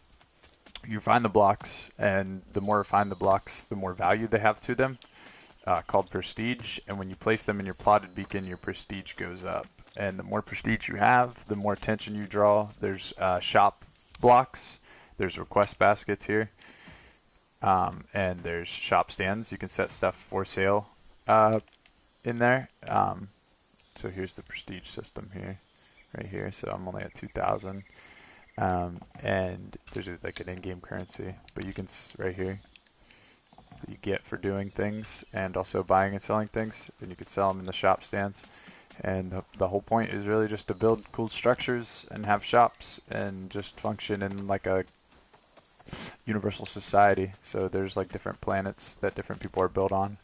you find the blocks. And the more refined the blocks, the more value they have to them, called prestige. And when you place them in your plotted beacon, your prestige goes up. And the more prestige you have, the more attention you draw. There's shop blocks. There's request baskets here. And there's shop stands. You can set stuff for sale in there. So here's the prestige system here, right here. So I'm only at 2,000. And there's like an in-game currency, but you can, right here, you get for doing things and also buying and selling things. And you can sell them in the shop stands. And the whole point is really just to build cool structures and have shops and just function in like a universal society. So there's like different planets that different people are built on.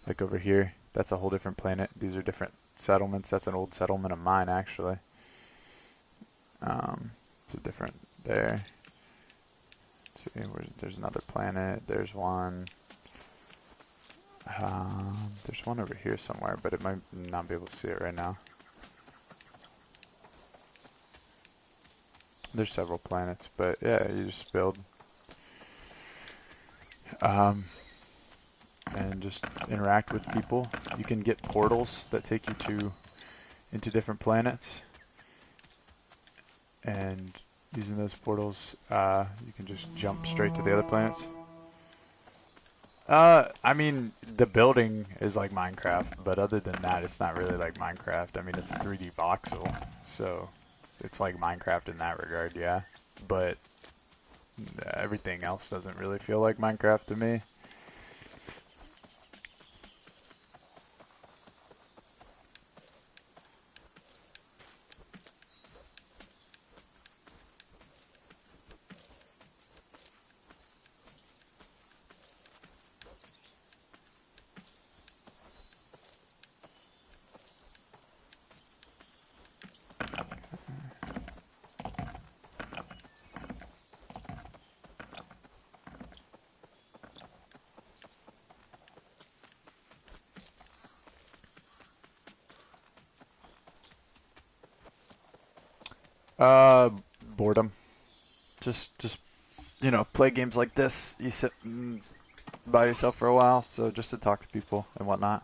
Like over here, that's a whole different planet. These are different settlements. That's an old settlement of mine, actually. So different there. Let's see, there's another planet. There's one. There's one over here somewhere, but it might not be able to see it right now. There's several planets, but yeah, you just build. And just interact with people. You can get portals that take you into different planets. And using those portals, you can just jump straight to the other planets. I mean, the building is like Minecraft, but other than that, it's not really like Minecraft. I mean, it's a 3D voxel, so it's like Minecraft in that regard, yeah. But everything else doesn't really feel like Minecraft to me. Boredom. Just play games like this. You sit by yourself for a while, so just to talk to people and whatnot.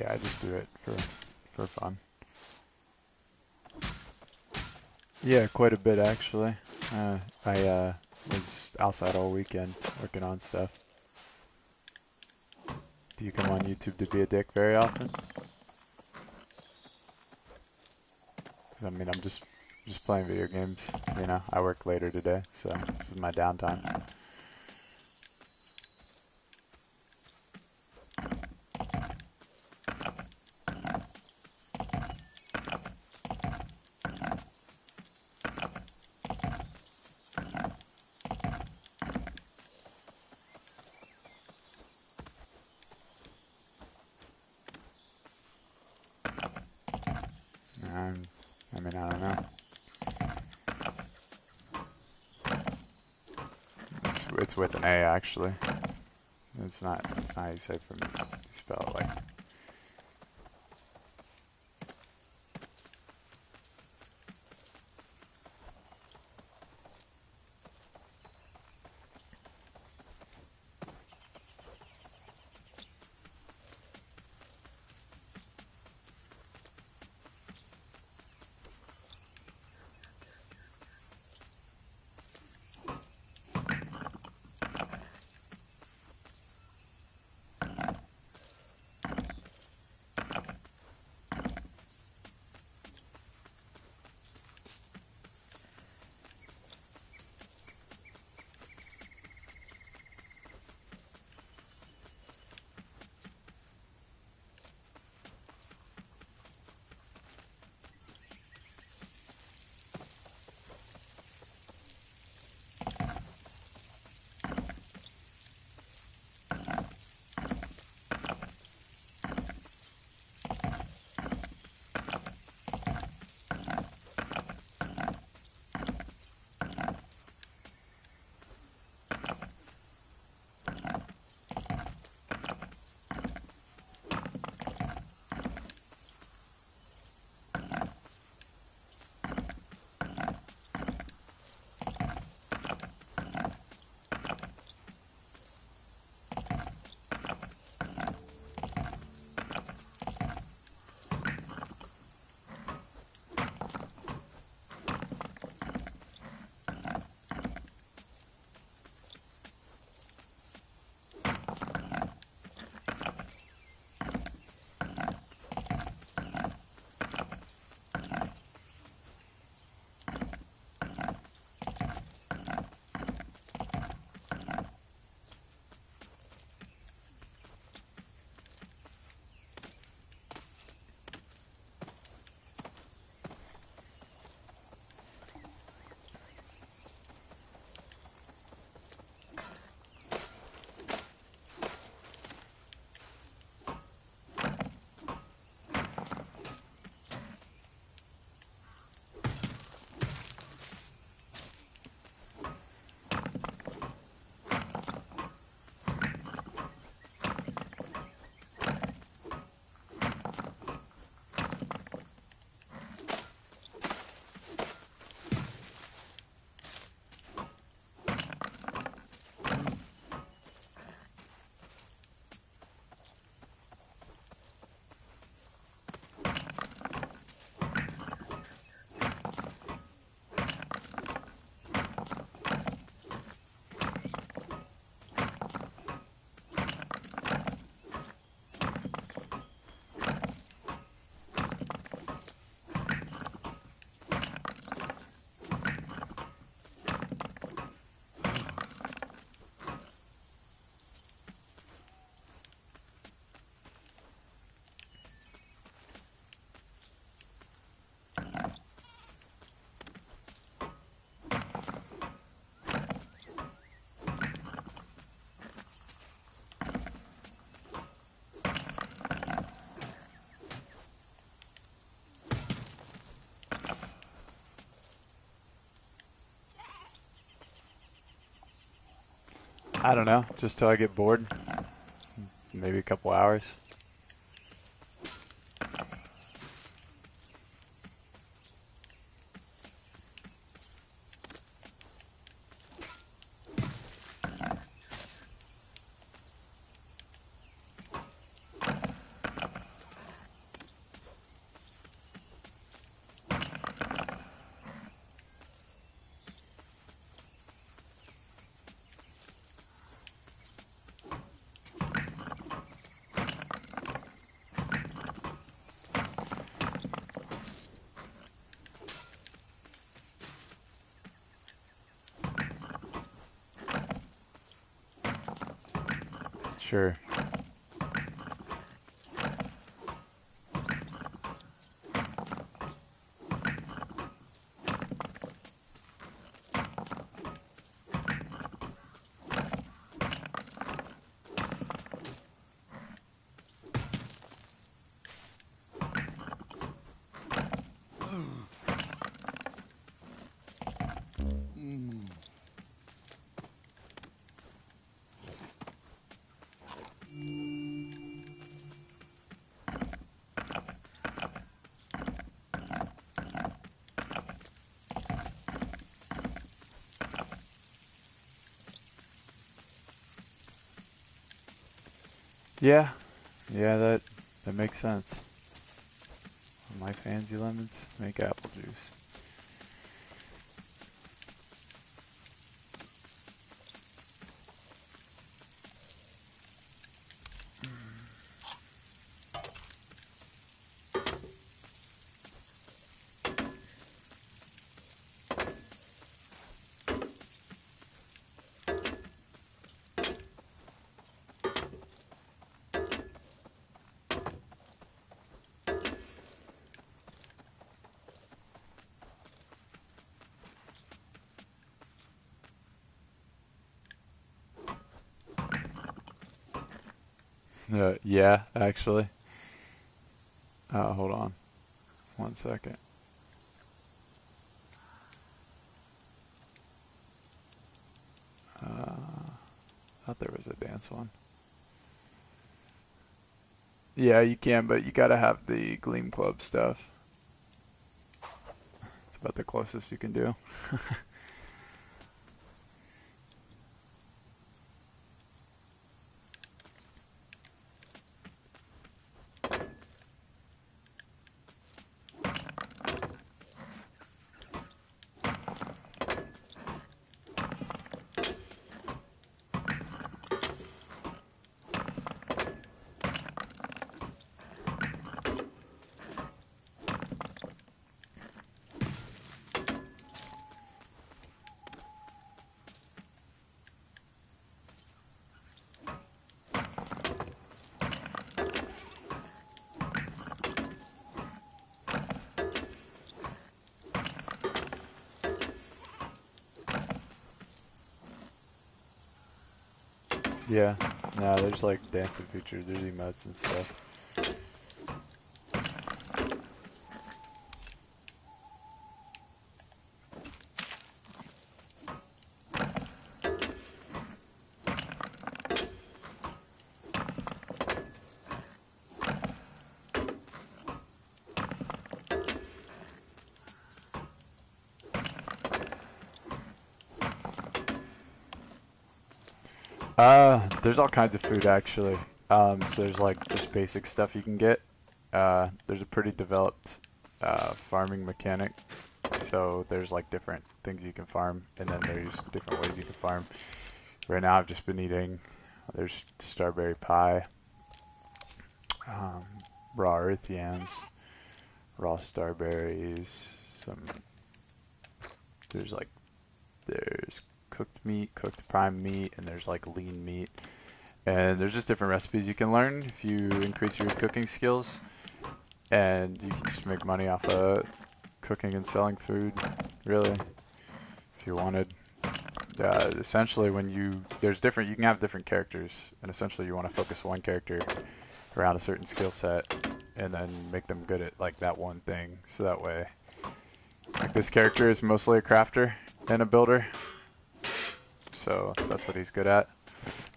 Yeah, I just do it for fun. Yeah, quite a bit actually. I was outside all weekend working on stuff. Do you come on YouTube to be a dick very often? 'Cause I mean, I'm just playing video games. You know, I work later today, so this is my downtime. I mean, I don't know. It's with an A actually. It's not how you say it from you spell it like. I don't know, just till I get bored. Maybe a couple hours. Sure. Yeah, yeah, that makes sense. My fancy lemons make apple juice. Yeah, actually. Hold on 1 second. Thought there was a dance one. Yeah, you can, but you gotta have the Gleam Club stuff. It's about the closest you can do. Yeah, no, there's like dancing features, there's emotes and stuff. There's all kinds of food actually. So there's like just basic stuff you can get. There's a pretty developed farming mechanic. So there's like different things you can farm, and then there's different ways you can farm. Right now I've just been eating, there's starberry pie, um, raw earth yams, raw starberries, some, there's like, there's cooked meat, cooked prime meat, and there's like lean meat. And there's just different recipes you can learn if you increase your cooking skills. And you can just make money off of cooking and selling food, really, if you wanted. Essentially, when there's different, you can have different characters, and essentially you want to focus one character around a certain skill set, and then make them good at like that one thing. So that way, like this character is mostly a crafter and a builder, so that's what he's good at.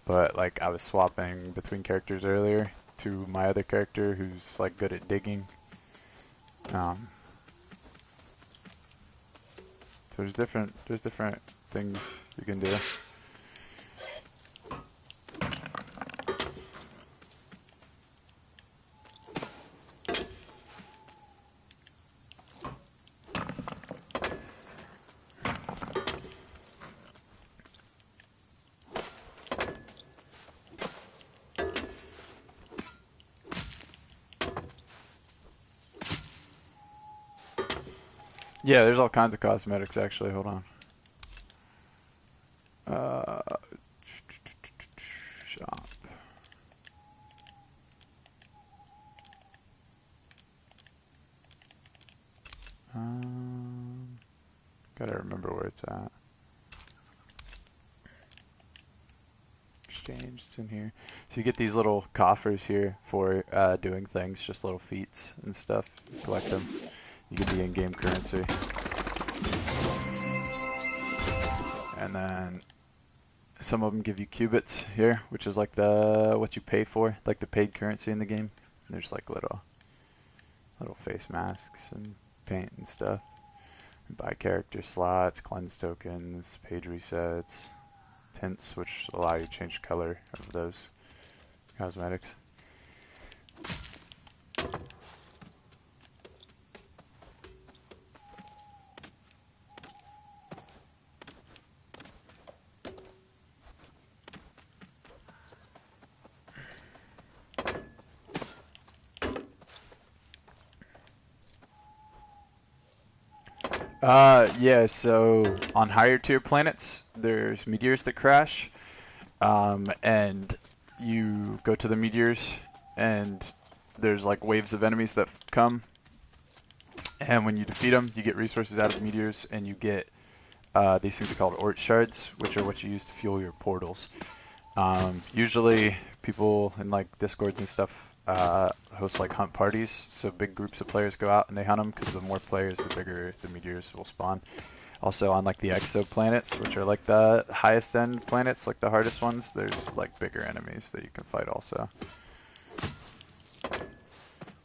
But like I was swapping between characters earlier to my other character who's like good at digging. Um, so there's different things you can do. Yeah, there's all kinds of cosmetics actually. Hold on. Uh, shop. Gotta remember where it's at. Exchange, it's in here. So you get these little coffers here for doing things, just little feats and stuff. You collect them, you get the in-game currency. And then some of them give you qubits here, which is like what you pay for, like the paid currency in the game. And there's like little face masks and paint and stuff. And buy character slots, cleanse tokens, page resets, tints, which allow you to change the color of those cosmetics. Yeah, so on higher tier planets, there's meteors that crash, and you go to the meteors, and there's like waves of enemies that come, and when you defeat them, you get resources out of the meteors, and you get these things are called Ort shards, which are what you use to fuel your portals. Usually, people in like Discords and stuff host like hunt parties, so big groups of players go out and they hunt them because the more players, the bigger the meteors will spawn. Also, on like the exoplanets, which are like the highest end planets, like the hardest ones, there's like bigger enemies that you can fight also.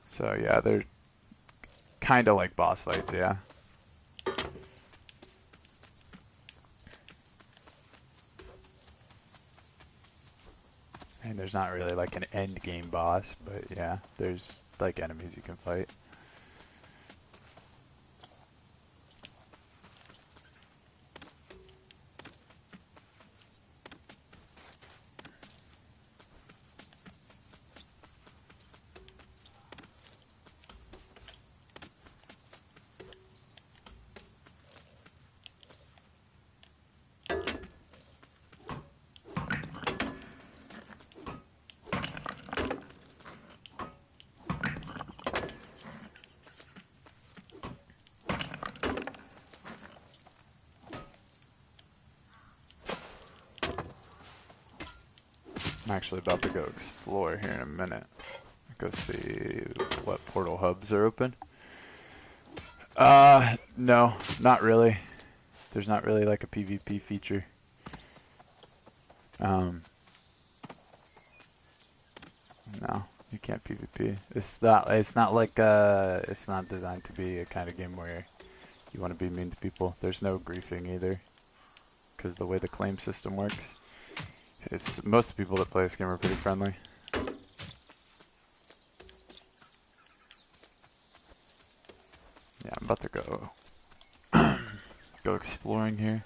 So yeah, they're kind of like boss fights, yeah. And there's not really like an end game boss, but yeah, there's like enemies you can fight. I'm actually about to go explore here in a minute. Go see what portal hubs are open. No, not really. There's not really like a PvP feature. No, you can't PvP. It's not like it's not designed to be a kind of game where you want to be mean to people. There's no griefing either, because the way the claim system works. It's most people that play this game are pretty friendly. Yeah, I'm about to go go exploring here.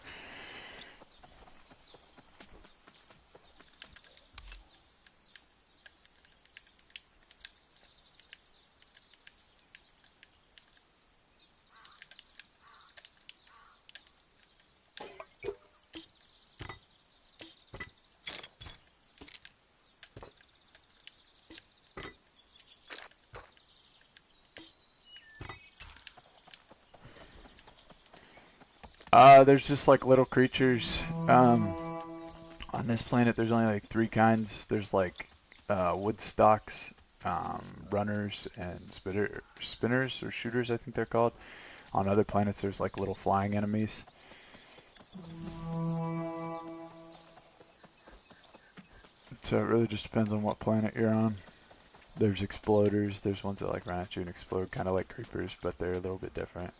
There's just like little creatures. On this planet, there's only like 3 kinds. There's like wood stalks, runners, and spinners or shooters, I think they're called. On other planets, there's like little flying enemies. So it really just depends on what planet you're on. There's exploders. There's ones that like run at you and explode, kind of like creepers, but they're a little bit different.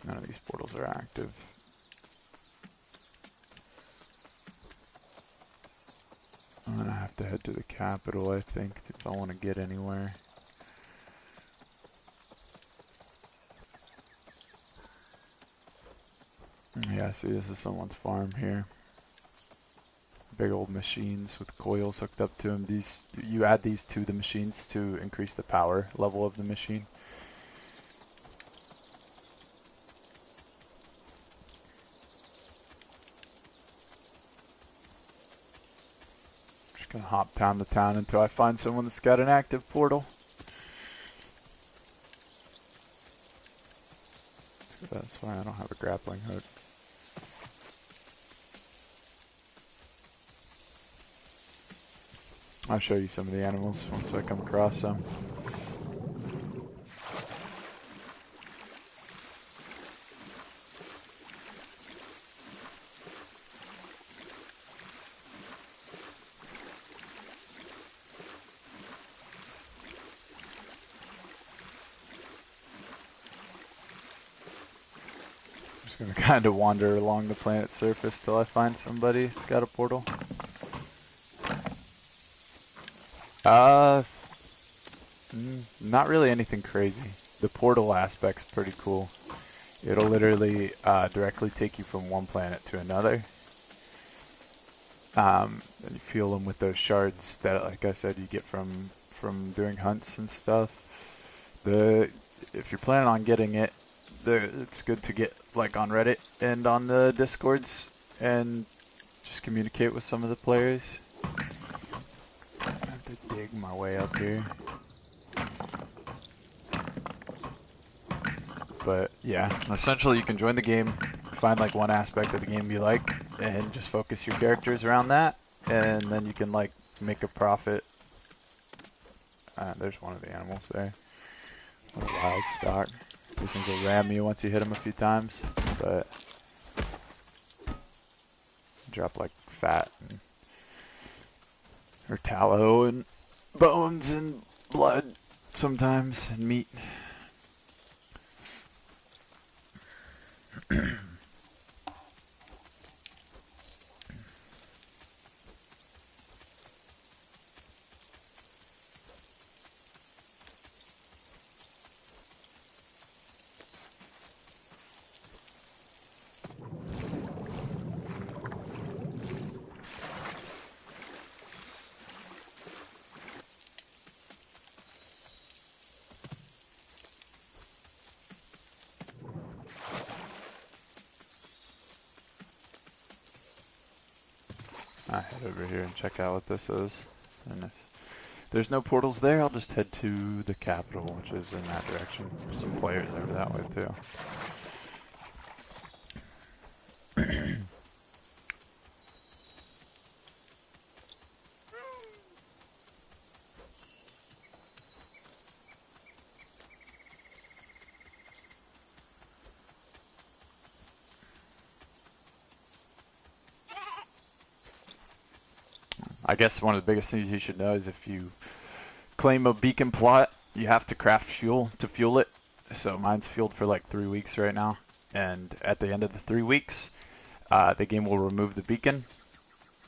None of these portals are active. I'm gonna have to head to the capital, I think, if I want to get anywhere. Yeah, see, this is someone's farm here. Big old machines with coils hooked up to them. These, you add these to the machines to increase the power level of the machine. Just gonna hop town to town until I find someone that's got an active portal. That's why I don't have a grappling hook. I'll show you some of the animals once I come across some. Just gonna kind of wander along the planet's surface till I find somebody that's got a portal. Not really anything crazy. The portal aspect's pretty cool. It'll literally directly take you from one planet to another. And you fuel them with those shards that, like I said, you get from doing hunts and stuff. If you're planning on getting it, it's good to get like on Reddit and on the Discords and just communicate with some of the players. I have to dig my way up here. But yeah, essentially you can join the game, find like one aspect of the game you like, and just focus your characters around that, and then you can like make a profit. There's one of the animals there. What a wild stock. These things will ram you once you hit them a few times, but drop like fat and, or tallow and bones and blood sometimes, and meat. I head over here and check out what this is, and if there's no portals there, I'll just head to the capital, which is in that direction. There's some players over that way too. I guess one of the biggest things you should know is if you claim a beacon plot, you have to craft fuel to fuel it. So mine's fueled for like 3 weeks right now, and at the end of the 3 weeks, the game will remove the beacon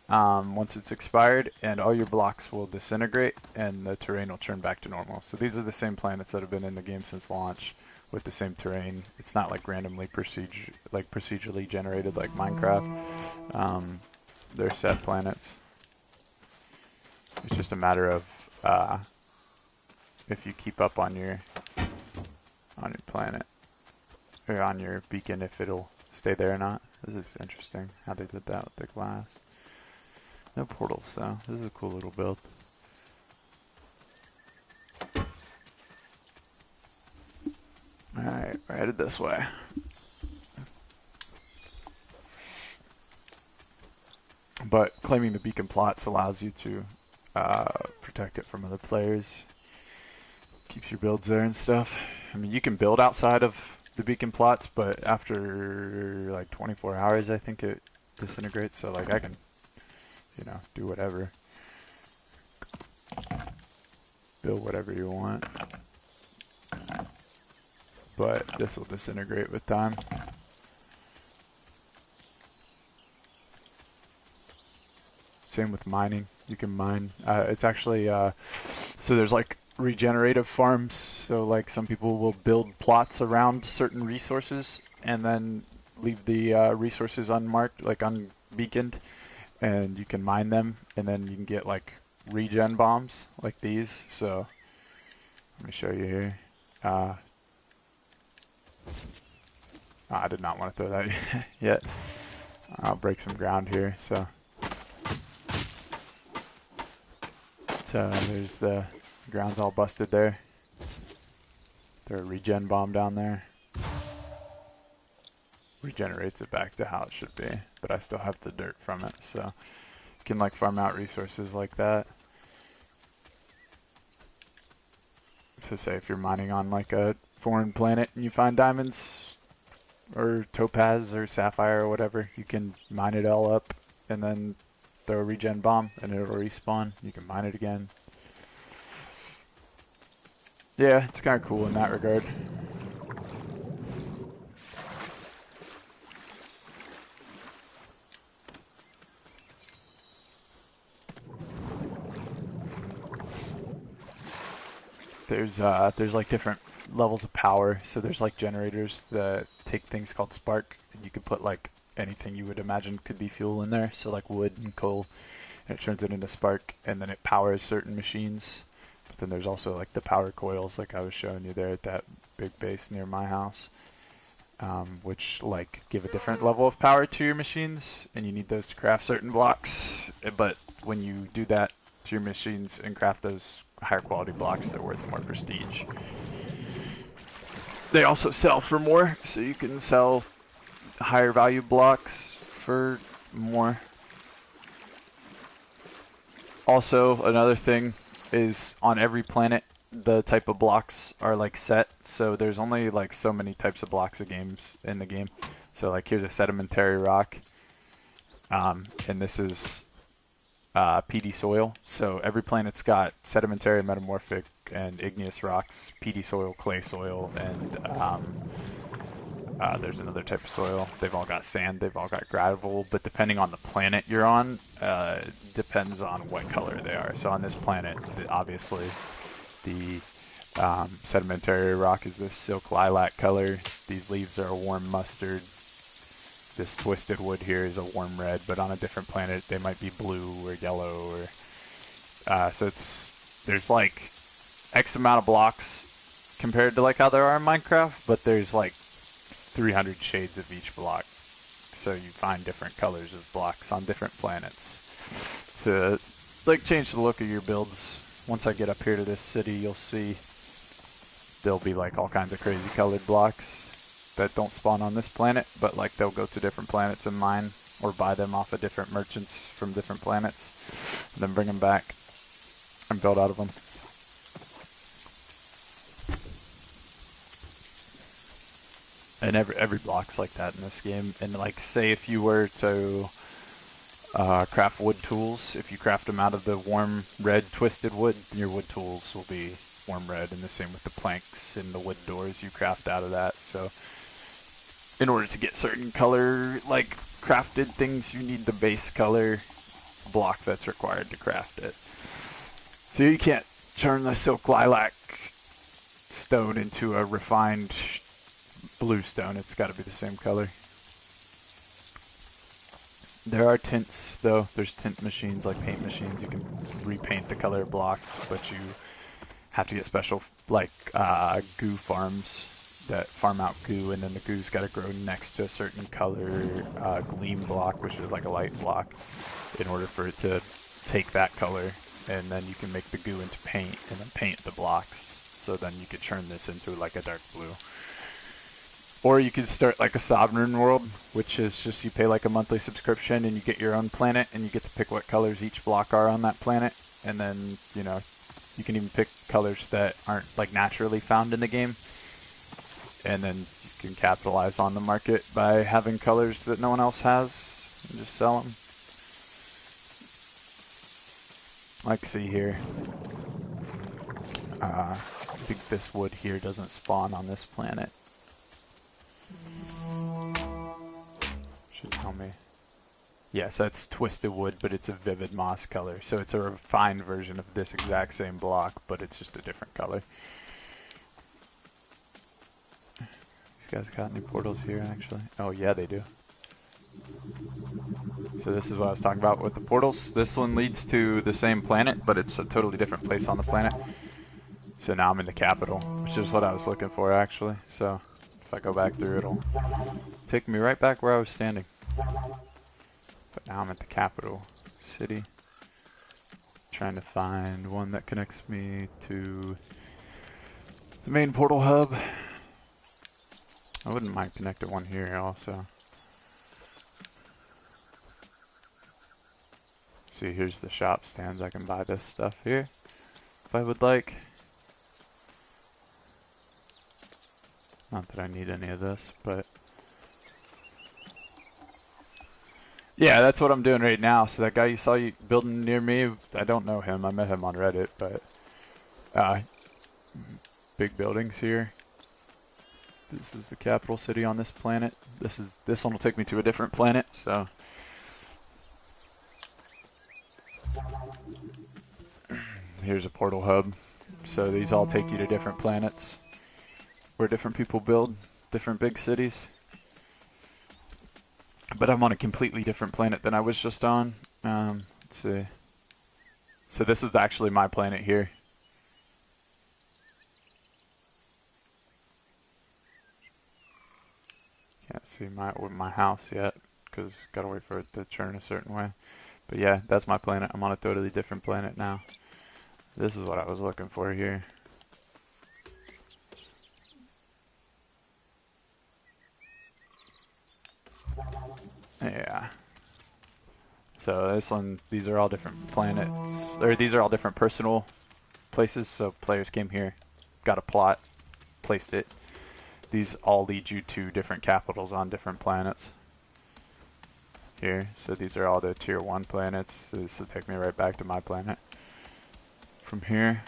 once it's expired, and all your blocks will disintegrate, and the terrain will turn back to normal. So these are the same planets that have been in the game since launch, with the same terrain. It's not like randomly procedurally generated like Minecraft. They're set planets. It's just a matter of if you keep up on your planet or on your beacon, if it'll stay there or not. This is interesting how they did that with the glass. No portals, so this is a cool little build. Alright, we're headed this way. But claiming the beacon plots allows you to protect it from other players. Keeps your builds there and stuff. I mean, you can build outside of the beacon plots, but after like 24 hours, I think it disintegrates. So like I can, you know, do whatever. Build whatever you want. But this will disintegrate with time. Same with mining. You can mine. It's actually, so there's like regenerative farms. So like some people will build plots around certain resources and then leave the resources unmarked, like unbeaconed, and you can mine them, and then you can get like regen bombs like these. So let me show you here. I did not want to throw that yet. I'll break some ground here. So there's the ground's all busted there. There's a regen bomb down there. regenerates it back to how it should be. But I still have the dirt from it, so you can like farm out resources like that. So say if you're mining on like a foreign planet and you find diamonds or topaz or sapphire or whatever, you can mine it all up and then throw a regen bomb and it'll respawn. You can mine it again. Yeah, it's kind of cool in that regard. There's like different levels of power. So there's like generators that take things called spark, and you can put like anything you would imagine could be fuel in there. So like wood and coal, and it turns it into spark, and then it powers certain machines. But then there's also like the power coils, like I was showing you there at that big base near my house, which like give a different level of power to your machines, and you need those to craft certain blocks. But when you do that to your machines and craft those higher quality blocks, they're worth more prestige. They also sell for more, so you can sell higher value blocks for more. Also, another thing is on every planet, the type of blocks are like set, so there's only like so many types of blocks of games in the game. So like here's a sedimentary rock, and this is PD soil. So every planet's got sedimentary, metamorphic, and igneous rocks, PD soil, clay soil, and there's another type of soil. They've all got sand, they've all got gravel, but depending on the planet you're on, depends on what color they are. So on this planet, obviously, the sedimentary rock is this silk lilac color. These leaves are a warm mustard. This twisted wood here is a warm red, but on a different planet they might be blue or yellow. Or so there's like X amount of blocks compared to like how there are in Minecraft, but there's like 300 shades of each block. So you find different colors of blocks on different planets to like change the look of your builds. Once I get up here to this city, you'll see there'll be like all kinds of crazy colored blocks that don't spawn on this planet, but like they'll go to different planets and mine or buy them off of different merchants from different planets and then bring them back and build out of them. And every block's like that in this game. And like say if you were to craft wood tools, if you craft them out of the warm red twisted wood, your wood tools will be warm red, and the same with the planks and the wood doors you craft out of that. So in order to get certain color like crafted things, you need the base color block that's required to craft it. So you can't turn the silk lilac stone into a refined blue stone. It's got to be the same color. There are tints though. There's tint machines, like paint machines. You can repaint the color blocks, but you have to get special like goo farms that farm out goo, and then the goo's got to grow next to a certain color gleam block, which is like a light block, in order for it to take that color, and then you can make the goo into paint and then paint the blocks. So then you could turn this into like a dark blue. Or you could start like a sovereign world, which is just you pay like a monthly subscription and you get your own planet and you get to pick what colors each block are on that planet. And then, you know, you can even pick colors that aren't like naturally found in the game. And then you can capitalize on the market by having colors that no one else has and just sell them. Like see here, I think this wood here doesn't spawn on this planet. Should tell me. Yeah, so it's twisted wood, but it's a vivid moss color. So it's a refined version of this exact same block, but it's just a different color. These guys got any portals here, actually? Oh, yeah, they do. So this is what I was talking about with the portals. This one leads to the same planet, but it's a totally different place on the planet. So now I'm in the capital, which is what I was looking for, actually. So if I go back through, it'll take me right back where I was standing. But now I'm at the capital city, trying to find one that connects me to the main portal hub. I wouldn't mind connecting one here also. See, here's the shop stands. I can buy this stuff here if I would like. Not that I need any of this, but yeah, that's what I'm doing right now. So that guy you saw building near me, I don't know him. I met him on Reddit, but big buildings here. This is the capital city on this planet. This one will take me to a different planet, so here's a portal hub. So these all take you to different planets where different people build different big cities. But I'm on a completely different planet than I was just on. Let's see. So this is actually my planet here. Can't see my house yet because gotta wait for it to turn a certain way. But yeah, that's my planet. I'm on a totally different planet now. This is what I was looking for here. Yeah. So this one, these are all different planets, or these are all different personal places. So players came here, got a plot, placed it. These all lead you to different capitals on different planets. Here, so these are all the tier 1 planets. So this will take me right back to my planet. From here,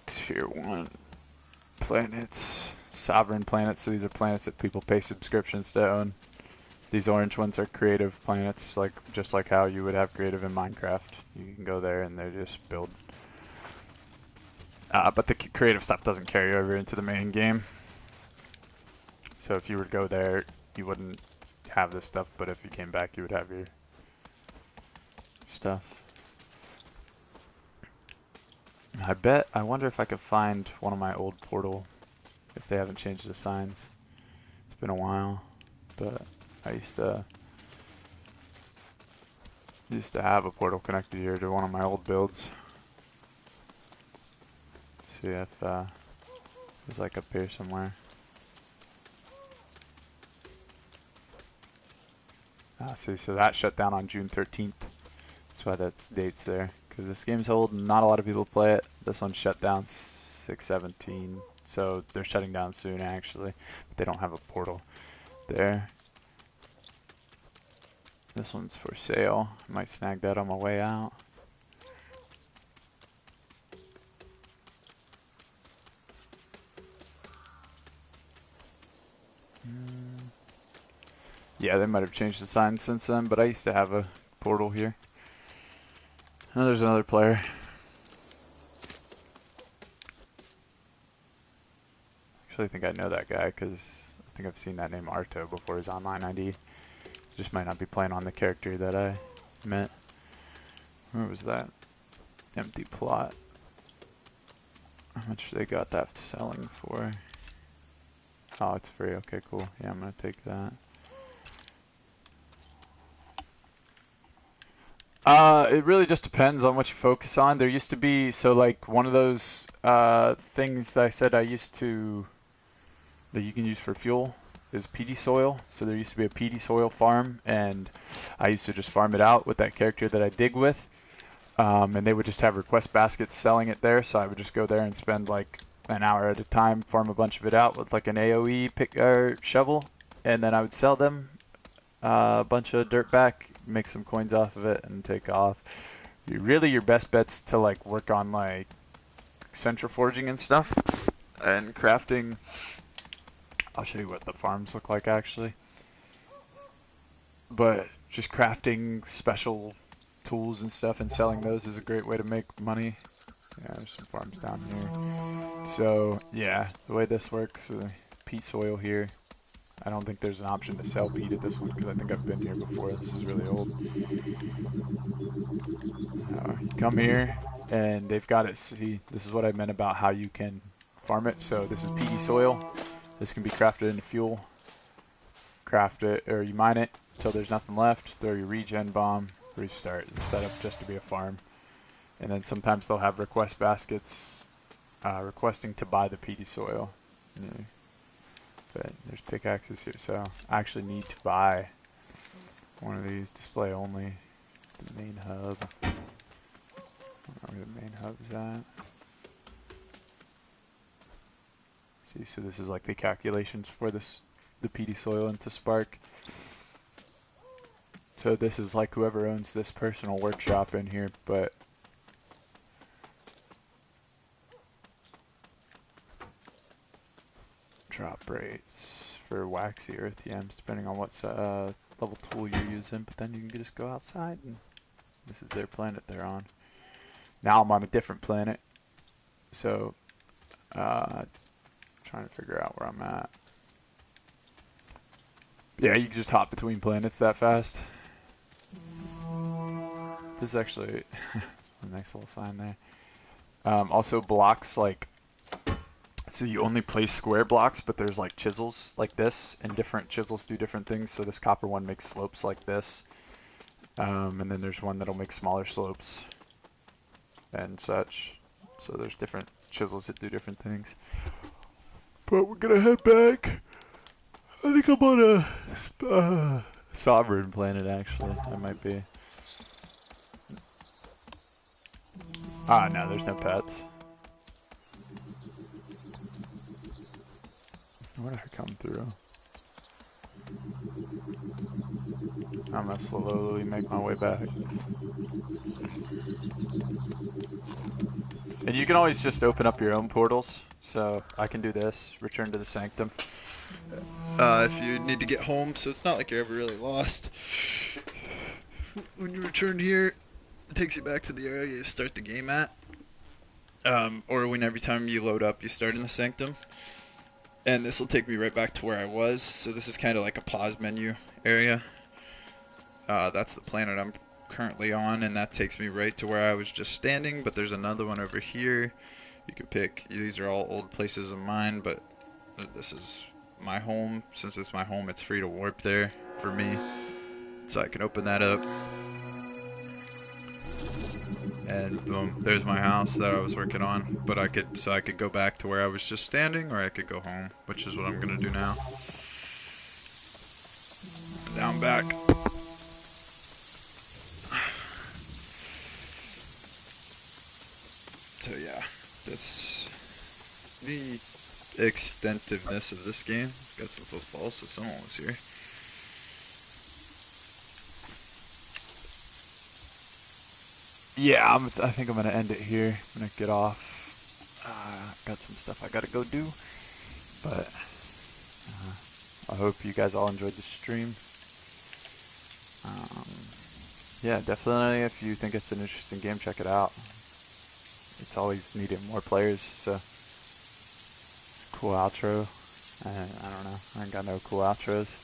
tier 1 planets, sovereign planets. So these are planets that people pay subscriptions to own. These orange ones are creative planets, just like how you would have creative in Minecraft. You can go there and they just build. But the creative stuff doesn't carry over into the main game. So if you were to go there, you wouldn't have this stuff, but if you came back, you would have your stuff. I wonder if I could find one of my old Portal, if they haven't changed the signs. It's been a while, but I used to have a portal connected here to one of my old builds. See if it's like up here somewhere. See, so that shut down on June 13th. That's why that's dates there. Because this game's old and not a lot of people play it. This one's shut down 6/17. So they're shutting down soon actually. But they don't have a portal there. This one's for sale. I might snag that on my way out. Yeah, they might have changed the sign since then, but I used to have a portal here. Oh, there's another player. Actually, I think I know that guy because I think I've seen that name Arto before his online ID. Just might not be playing on the character that I met. Where was that? Empty plot. How much they got that selling for? Oh, it's free. Okay, cool. Yeah, I'm gonna take that. It really just depends on what you focus on. There used to be, so like one of those things that I said that you can use for fuel is peaty soil. So there used to be a peaty soil farm, and I used to just farm it out with that character that I dig with. And they would just have request baskets selling it there, so I would just go there and spend like an hour at a time, farm a bunch of it out with like an AoE shovel, and then I would sell them a bunch of dirt back, make some coins off of it, and take off. Your best bet's to like work on like central forging and stuff, and crafting. I'll show you what the farms look like actually. But just crafting special tools and stuff and selling those is a great way to make money. Yeah, there's some farms down here. So yeah, the way this works, peat soil here. I don't think there's an option to sell peat at this one because I think I've been here before. This is really old. You come here and they've got it. See, this is what I meant about how you can farm it. So this is peaty soil. This can be crafted into fuel. Craft it, or you mine it until there's nothing left. Throw your regen bomb, restart. It's set up just to be a farm. And then sometimes they'll have request baskets requesting to buy the peaty soil. But there's pickaxes here, so I actually need to buy One of these, display only. The main hub. I don't know where the main hub's at. See, so this is like the calculations for this, the PD soil into Spark. So this is like whoever owns this personal workshop in here, but drop rates for waxy earthiems depending on what level tool you're using, but then you can just go outside and this is their planet they're on. Now I'm on a different planet, so trying to figure out where I'm at. Yeah, you can just hop between planets that fast. This is actually a nice little sign there. Also blocks like, so you only place square blocks, but there's like chisels like this, and different chisels do different things. So this copper one makes slopes like this, and then there's one that'll make smaller slopes and such. So there's different chisels that do different things. But we're gonna head back. I think I'm on a sovereign planet actually. I might be. Ah, no, there's no pets. What did I come through? I'm gonna slowly make my way back. And you can always just open up your own portals. So I can do this, return to the sanctum. If you need to get home, so it's not like you're ever really lost. When you return here, it takes you back to the area you start the game at. Or when every time you load up, you start in the sanctum. And this will take me right back to where I was. So this is kind of like a pause menu area. That's the planet I'm currently on, and that takes me right to where I was just standing. But there's another one over here. You can pick. These are all old places of mine, but this is my home. Since it's my home, it's free to warp there for me. So I can open that up. And boom, there's my house that I was working on. But I could go back to where I was just standing, or I could go home, which is what I'm gonna do now. Now I'm back. So yeah, that's the extentiveness of this game. Got some football, so someone was here. Yeah, I think I'm gonna end it here. I'm gonna get off. Got some stuff I gotta go do, but I hope you guys all enjoyed the stream. Yeah, definitely. If you think it's an interesting game, check it out. It's always needing more players. So cool outro. I don't know. I ain't got no cool outros.